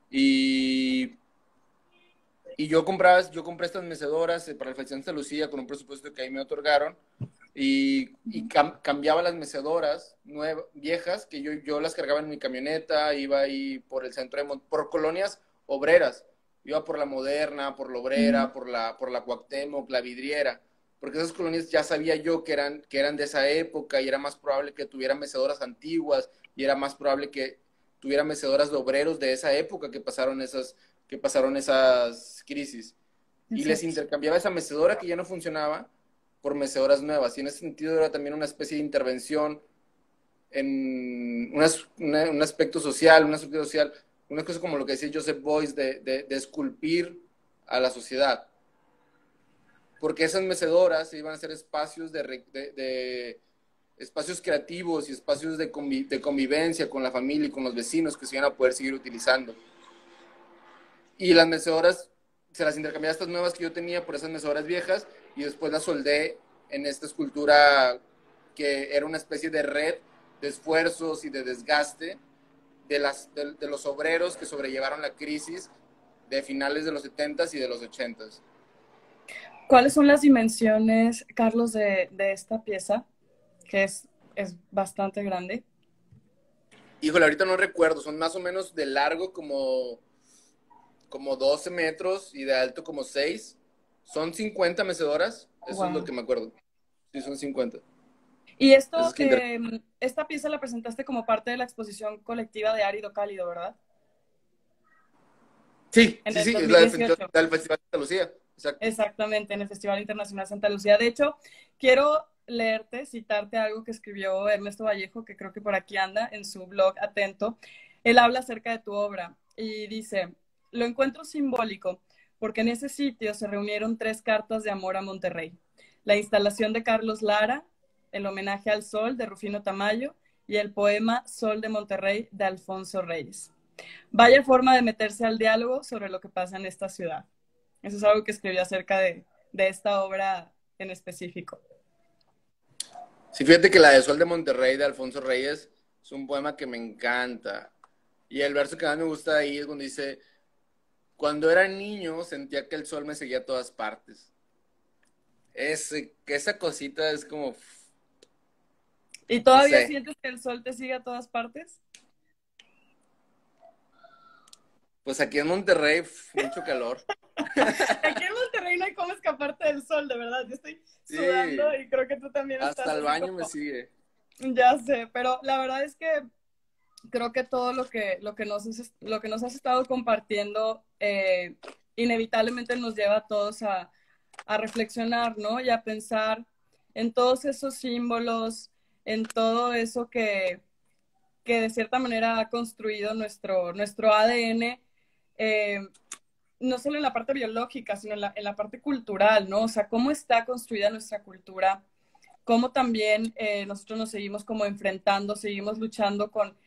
Y, y yo compré estas mecedoras para el Festival de Santa Lucía con un presupuesto que ahí me otorgaron. Cambiaba las mecedoras viejas, que yo las cargaba en mi camioneta, iba ahí por el centro por colonias obreras, iba por la Moderna, por la Ujú. Obrera, por la Cuauhtémoc, la Vidriera, porque esas colonias ya sabía yo que eran de esa época y era más probable que tuvieran mecedoras antiguas y era más probable que tuvieran mecedoras de obreros de esa época que pasaron esas crisis. Y les Exacto. intercambiaba esa mecedora que ya no funcionaba por mecedoras nuevas. Y en ese sentido era también una especie de intervención en un aspecto social, una cosa como lo que decía Joseph Beuys de esculpir a la sociedad. Porque esas mecedoras iban a ser espacios de espacios creativos y espacios de convivencia con la familia y con los vecinos que se iban a poder seguir utilizando. Y las mecedoras se las intercambié a estas nuevas que yo tenía por esas mecedoras viejas y después las soldé en esta escultura que era una especie de red de esfuerzos y de desgaste de los obreros que sobrellevaron la crisis de finales de los 70s y de los 80s. ¿Cuáles son las dimensiones, Carlos, de esta pieza? Que es bastante grande. Híjole, ahorita no recuerdo, son más o menos de largo como como 12 metros y de alto como 6. Son 50 mecedoras, eso es lo Wow. que me acuerdo. Sí, son 50. Y Eso esto, es que inter- esta pieza la presentaste como parte de la exposición colectiva de Árido Cálido, ¿verdad? Sí, En sí, el sí, es la del, 2018. del Festival de Andalucía. Exacto. Exactamente, en el Festival Internacional Santa Lucía. De hecho, quiero leerte, citarte algo que escribió Ernesto Vallejo, que creo que por aquí anda, en su blog Atento. Él habla acerca de tu obra y dice, lo encuentro simbólico porque en ese sitio se reunieron 3 cartas de amor a Monterrey. La instalación de Carlos Lara, el homenaje al sol de Rufino Tamayo y el poema Sol de Monterrey de Alfonso Reyes. Vaya forma de meterse al diálogo sobre lo que pasa en esta ciudad. Eso es algo que escribí acerca de esta obra en específico. Sí, fíjate que la de Sol de Monterrey de Alfonso Reyes es un poema que me encanta. Y el verso que más me gusta de ahí es cuando dice, cuando era niño sentía que el sol me seguía a todas partes. Esa cosita es como, ¿Y no todavía sé, sientes que el sol te sigue a todas partes? pues aquí en Monterrey mucho calor. Aquí en Monterrey no hay cómo escaparte del sol, de verdad. Yo estoy sudando Sí, y creo que tú también estás hasta el así baño me como, sigue. ya sé, pero la verdad es que creo que todo lo que nos has estado compartiendo inevitablemente nos lleva a todos a reflexionar, ¿no? Y a pensar en todos esos símbolos, en todo eso que de cierta manera ha construido nuestro ADN, eh, no solo en la parte biológica, sino en la parte cultural, ¿no? O sea, cómo está construida nuestra cultura, cómo también nosotros nos seguimos como enfrentando, seguimos luchando con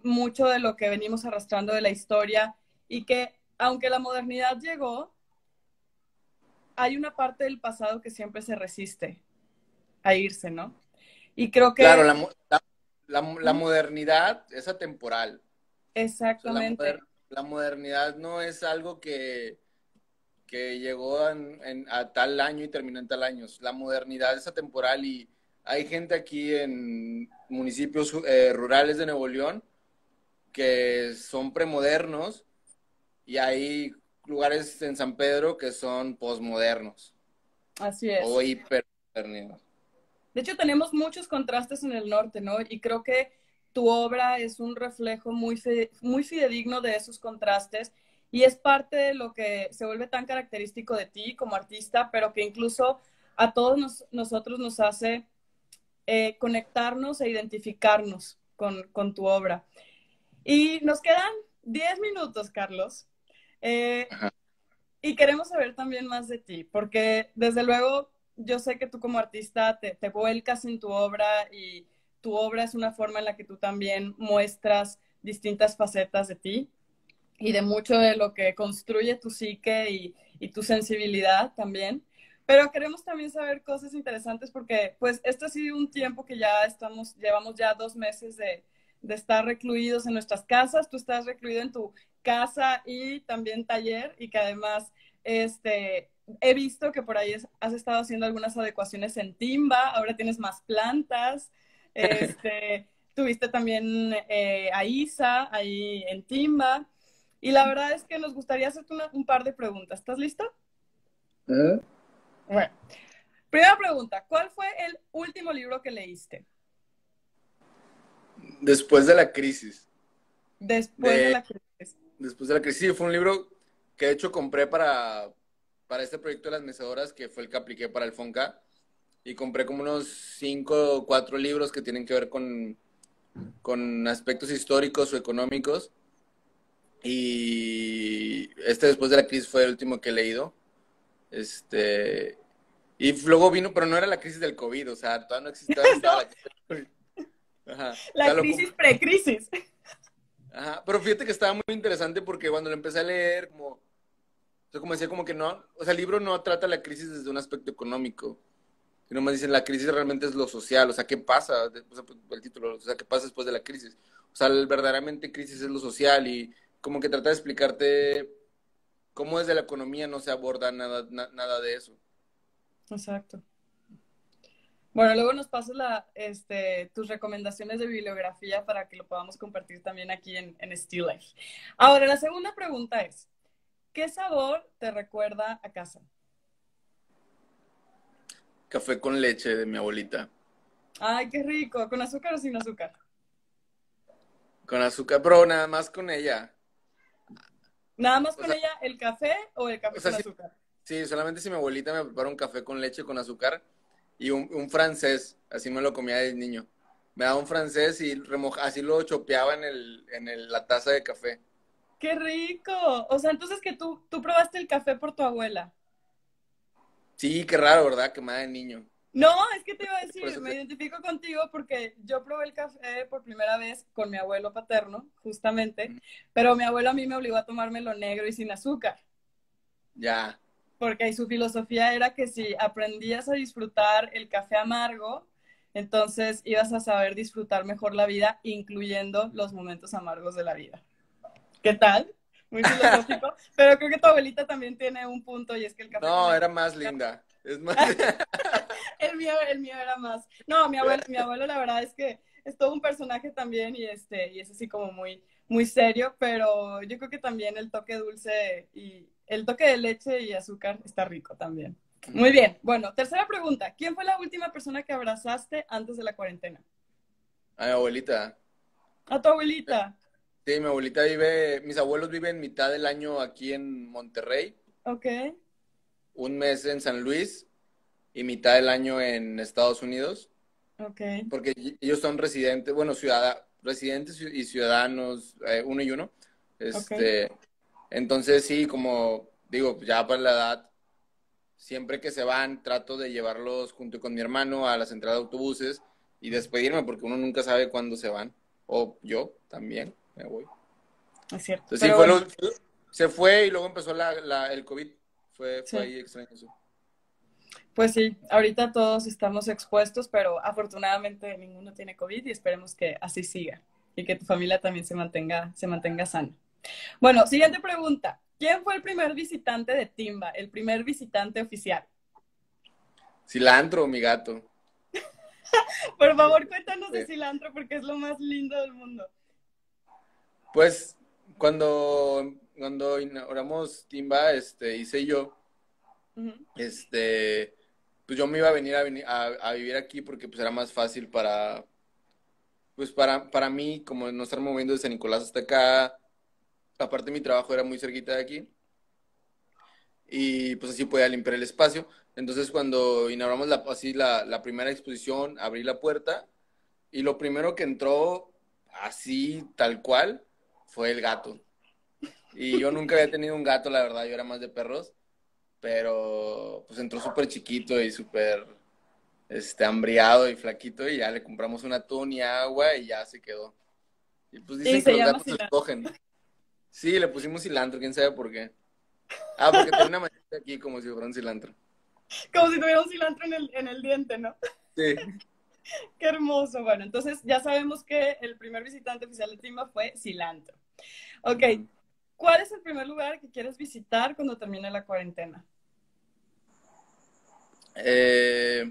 mucho de lo que venimos arrastrando de la historia y que aunque la modernidad llegó, hay una parte del pasado que siempre se resiste a irse, ¿no? Y creo Claro, que la modernidad es atemporal. O sea, exactamente, la modernidad no es algo que llegó a tal año y terminó en tal año. La modernidad es atemporal y hay gente aquí en municipios rurales de Nuevo León que son premodernos y hay lugares en San Pedro que son posmodernos así o es. hipermodernos. De hecho, tenemos muchos contrastes en el norte, ¿no? Y creo que tu obra es un reflejo muy fidedigno de esos contrastes y es parte de lo que se vuelve tan característico de ti como artista, pero que incluso a todos nosotros nos hace conectarnos e identificarnos con tu obra. Y nos quedan 10 minutos, Carlos. Eh, Ajá. y queremos saber también más de ti, porque desde luego yo sé que tú como artista te vuelcas en tu obra y tu obra es una forma en la que tú también muestras distintas facetas de ti y de mucho de lo que construye tu psique y tu sensibilidad también. Pero queremos también saber cosas interesantes porque pues este ha sido un tiempo que ya llevamos ya 2 meses de estar recluidos en nuestras casas. Tú estás recluido en tu casa y también taller y que además he visto que por ahí has estado haciendo algunas adecuaciones en timba, ahora tienes más plantas, tuviste también a Isa ahí en timba. Y la verdad es que nos gustaría hacerte un par de preguntas. ¿Estás listo? ¿Eh? Bueno, primera pregunta. ¿Cuál fue el último libro que leíste Después de la crisis. después de De, la crisis? Después de la crisis, sí, fue un libro que de hecho compré para este proyecto de las mecedoras, que fue el que apliqué para el FONCA. Y compré como unos 5 o 4 libros que tienen que ver con aspectos históricos o económicos. Y después de la crisis fue el último que he leído. Y luego vino, pero no era la crisis del COVID, o sea, todavía no existía, no estaba No, la crisis del COVID. Ajá. O la sea, crisis precrisis. ajá. Pero fíjate que estaba muy interesante porque cuando lo empecé a leer, o sea, como decía, como que no, o sea, el libro no trata la crisis desde un aspecto económico, sino más dicen, la crisis realmente es lo social, o sea, ¿qué pasa? O sea, pues, el título, o sea, ¿qué pasa después de la crisis? O sea, verdaderamente crisis es lo social y como que trata de explicarte cómo desde la economía no se aborda nada de eso. Exacto. Bueno, luego nos pasas tus recomendaciones de bibliografía para que lo podamos compartir también aquí en Still Life. Ahora, la segunda pregunta es, ¿qué sabor te recuerda a casa? Café con leche de mi abuelita. Ay, qué rico. ¿Con azúcar o sin azúcar? Con azúcar, pero nada más con ella. ¿Nada más O con sea, ella el café o el o café sea, con sí, azúcar? sí, solamente si mi abuelita me prepara un café con leche con azúcar y un francés, así me lo comía de niño. Me daba un francés y así lo chopeaba la taza de café. ¡Qué rico! O sea, entonces que tú probaste el café por tu abuela. Sí, qué raro, ¿verdad? Que me da de niño. No, es que te iba a Por decir, eso me que, identifico contigo porque yo probé el café por primera vez con mi abuelo paterno, justamente, pero mi abuelo a mí me obligó a tomármelo negro y sin azúcar, ya. porque ahí su filosofía era que si aprendías a disfrutar el café amargo, entonces ibas a saber disfrutar mejor la vida, incluyendo los momentos amargos de la vida. ¿Qué tal? Muy filosófico, pero creo que tu abuelita también tiene un punto y es que el café con No, leche. era más linda. Es más. El mío era más. No, mi abuelo la verdad es que es todo un personaje también y es así como muy, muy serio, pero yo creo que también el toque dulce y el toque de leche y azúcar está rico también. Muy bien. Bueno, tercera pregunta. ¿Quién fue la última persona que abrazaste antes de la cuarentena? A mi abuelita. A tu abuelita. Sí, mi abuelita vive, mis abuelos viven mitad del año aquí en Monterrey, Ok, un mes en San Luis y mitad del año en Estados Unidos, ok, porque ellos son residentes, bueno, residentes y ciudadanos, uno y uno. ok. Este, entonces sí, como digo, ya para la edad, siempre que se van, trato de llevarlos junto con mi hermano a la central de autobuses y despedirme, porque uno nunca sabe cuándo se van. O yo también me voy. Es cierto. Entonces sí, Pero bueno, se fue y luego empezó el COVID. Fue sí. ahí extraño eso. Pues sí, ahorita todos estamos expuestos, pero afortunadamente ninguno tiene COVID y esperemos que así siga y que tu familia también se mantenga sana. Bueno, siguiente pregunta. ¿Quién fue el primer visitante de Timba, el primer visitante oficial? Cilantro, mi gato. Por favor, cuéntanos de Eh, cilantro porque es lo más lindo del mundo. Pues cuando inauguramos Timba, hice yo, Ujú. pues yo me iba a venir a vivir aquí porque pues era más fácil pues para mí, como no estar moviendo de San Nicolás hasta acá. Aparte mi trabajo era muy cerquita de aquí y pues así podía limpiar el espacio. Entonces cuando inauguramos la primera exposición, abrí la puerta y lo primero que entró así tal cual fue el gato. Y yo nunca había tenido un gato, la verdad, yo era más de perros, pero pues entró súper chiquito y súper hambriado y flaquito y ya le compramos un atún y agua y ya se quedó. Y pues Y dicen que se los llama gatos se cilantro. escogen. Sí, le pusimos cilantro, quién sabe por qué. Ah, porque tiene una manita aquí como si fuera un cilantro. Como si tuviera un cilantro en el diente, ¿no? Sí. Qué hermoso. Bueno, entonces ya sabemos que el primer visitante oficial de Timba fue cilantro. Ok, Ujú. ¿cuál es el primer lugar que quieres visitar cuando termine la cuarentena? Eh,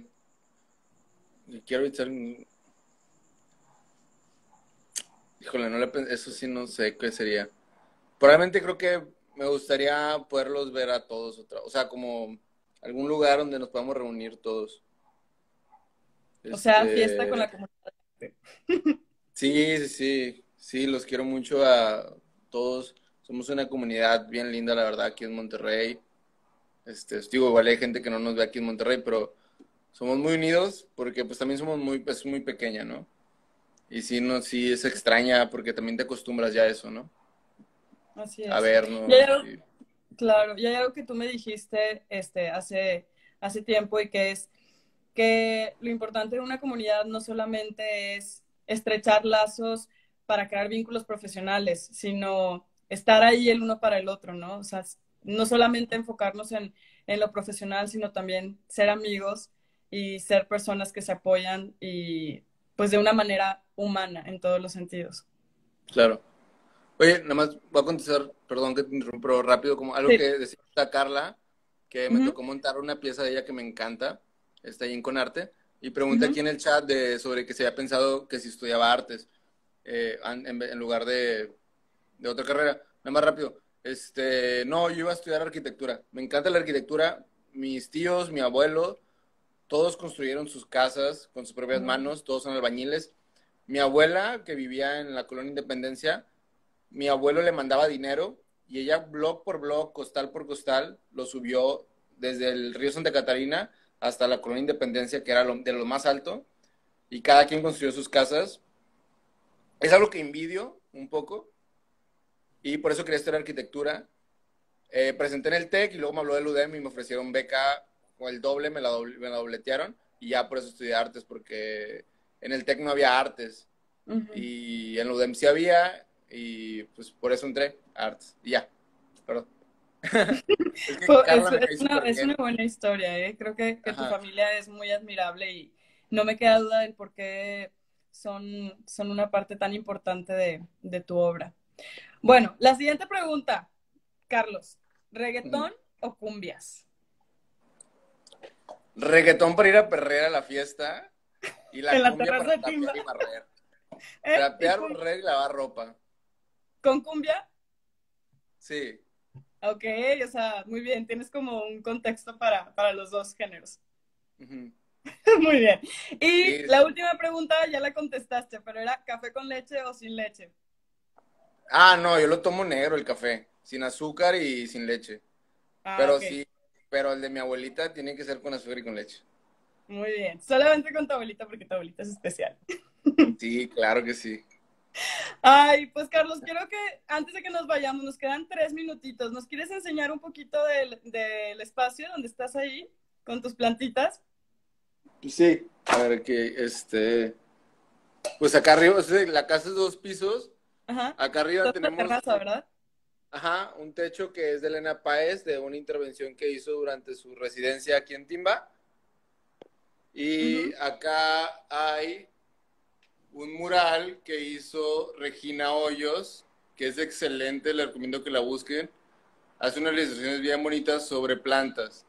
quiero echar híjole, eso sí no sé qué sería. Probablemente creo que me gustaría poderlos ver a todos o sea, como algún lugar donde nos podamos reunir todos. O sea, fiesta con Este, la comunidad. sí, sí, sí, sí, los quiero mucho a todos. Somos una comunidad bien linda, la verdad, aquí en Monterrey. Digo, igual hay gente que no nos ve aquí en Monterrey, pero somos muy unidos porque pues también es muy pequeña, ¿no? Y sí, no, sí es extraña porque también te acostumbras ya a eso, ¿no? Así A es. Y hay vernos. algo, claro, y hay algo que tú me dijiste hace tiempo y que es que lo importante de una comunidad no solamente es estrechar lazos para crear vínculos profesionales, sino estar ahí el uno para el otro, ¿no? O sea, no solamente enfocarnos en lo profesional, sino también ser amigos y ser personas que se apoyan y pues de una manera humana en todos los sentidos. Claro. Oye, nada más voy a contestar, perdón que te interrumpo, pero rápido, como algo Sí. que decía esta Carla, que me Ujú, tocó montar una pieza de ella que me encanta, está ahí en Conarte, y pregunta ujú. aquí en el chat sobre que se había pensado que si estudiaba artes en lugar de otra carrera. Nada más rápido. No, yo iba a estudiar arquitectura. Me encanta la arquitectura. Mis tíos, mi abuelo, todos construyeron sus casas con sus propias Ujú, manos, todos son albañiles. Mi abuela, que vivía en la colonia Independencia, mi abuelo le mandaba dinero y ella block por block, costal por costal, lo subió desde el río Santa Catarina hasta la colonia Independencia, que era de lo más alto, y cada quien construyó sus casas. Es algo que envidio un poco y por eso quería estudiar arquitectura. Presenté en el TEC y luego me habló del UDEM y me ofrecieron beca con el doble, me la dobletearon y ya por eso estudié artes, porque en el TEC no había artes ujú. y en el UDEM sí había y pues por eso entré a artes y ya, perdón. Es que Pues, Carla me cae súper es una bien. buena historia, ¿eh? Creo que tu Ajá. familia es muy admirable y no me queda duda del por qué son una parte tan importante de tu obra. Bueno, la siguiente pregunta, Carlos, ¿reggaetón o cumbias? Reggaetón para ir a perrear a la fiesta y En la la cumbia terraza para de Timba. trapear y barrer. ¿Eh? Trapear, barrer y lavar ropa. ¿Con cumbia? Sí. Ok, o sea, muy bien, tienes como un contexto para los dos géneros. Ujú. Muy bien. Y Sí, la sí. última pregunta ya la contestaste, pero era café con leche o sin leche. Ah, no, yo lo tomo negro el café, sin azúcar y sin leche. Ah, Pero ok, sí, pero el de mi abuelita tiene que ser con azúcar y con leche. muy bien. Solamente con tu abuelita porque tu abuelita es especial. Sí, claro que sí. Ay, pues Carlos, quiero que antes de que nos vayamos, nos quedan 3 minutitos. ¿Nos quieres enseñar un poquito del espacio donde estás ahí con tus plantitas? Sí. A ver, pues acá arriba, la casa es 2 pisos. Ajá. Acá arriba Estás en la tenemos, terraza, ¿verdad? ajá, un techo que es de Elena Páez, de una intervención que hizo durante su residencia aquí en Timba. Y Ujú. acá hay un mural que hizo Regina Hoyos, que es excelente, le recomiendo que la busquen. Hace unas ilustraciones bien bonitas sobre plantas.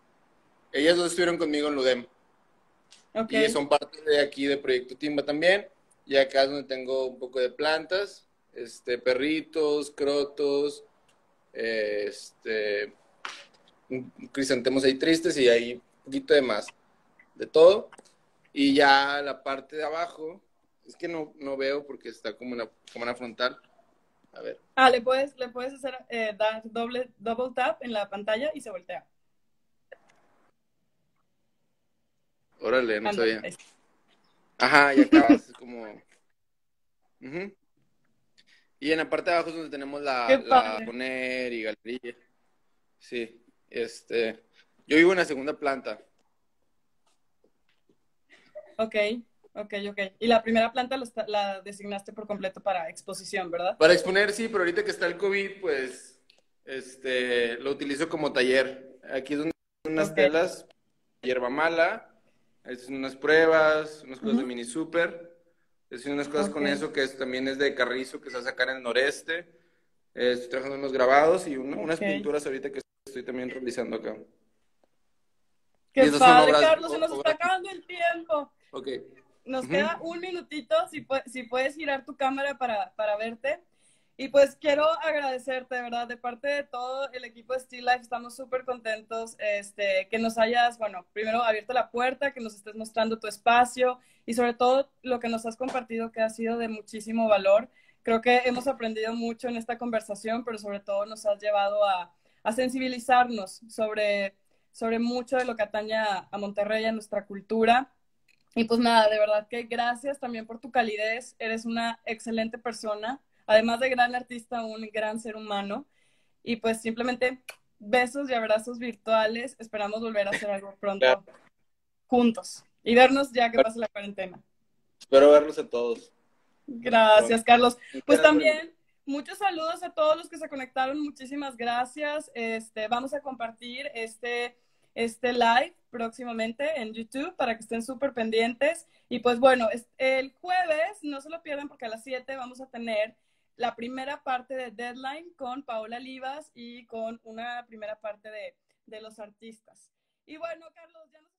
Ellas dos estuvieron conmigo en Ludem y Ok. son parte de aquí de Proyecto Timba también. Y acá es donde tengo un poco de plantas, perritos, crotos, crisantemos ahí tristes y ahí un poquito de más, de todo. Y ya la parte de abajo, es que no veo porque está como una frontal. A ver, Ah, le puedes hacer, dar double tap en la pantalla y se voltea. órale, no Ándale, sabía. ahí está. Ajá, y acá es como... ujú. Y en la parte de abajo es donde tenemos Qué la padre. poner y galería. Sí, yo vivo en la segunda planta. Ok, ok. Y la primera planta la designaste por completo para exposición, ¿verdad? Para exponer, sí, pero ahorita que está el COVID, pues, lo utilizo como taller. Aquí es donde hay unas Ok. telas, hierba mala, son unas pruebas, unas cosas de Ujú. mini super, unas cosas Ok. con eso que también es de Carrizo, que se va a sacar en el noreste. Estoy trabajando en unos grabados y unas Ok. pinturas ahorita que estoy también realizando acá. Y Qué esas son padre, Carlos, se nos está obras. acabando el tiempo. Ok. Nos Ujú. queda un minutito, si puedes girar tu cámara para verte. Y pues quiero agradecerte, de verdad, de parte de todo el equipo de Still Life, estamos súper contentos que nos hayas, bueno, primero abierto la puerta, que nos estés mostrando tu espacio y sobre todo lo que nos has compartido que ha sido de muchísimo valor. Creo que hemos aprendido mucho en esta conversación, pero sobre todo nos has llevado a sensibilizarnos sobre mucho de lo que atañe a Monterrey, a nuestra cultura. Y pues nada, de verdad que gracias también por tu calidez. Eres una excelente persona, además de gran artista, un gran ser humano. Y pues simplemente besos y abrazos virtuales. Esperamos volver a hacer algo Claro. pronto juntos y vernos ya que pase la cuarentena. Espero verlos a todos pronto. Gracias, Carlos. Muchas Pues gracias por invitarme. también muchos saludos a todos los que se conectaron. Muchísimas gracias. Vamos a compartir este live próximamente en YouTube para que estén súper pendientes. Y pues bueno, el jueves, no se lo pierdan porque a las 7 vamos a tener la primera parte de Deadline con Paola Livas y con una primera parte de los artistas. Y bueno, Carlos, ya nos...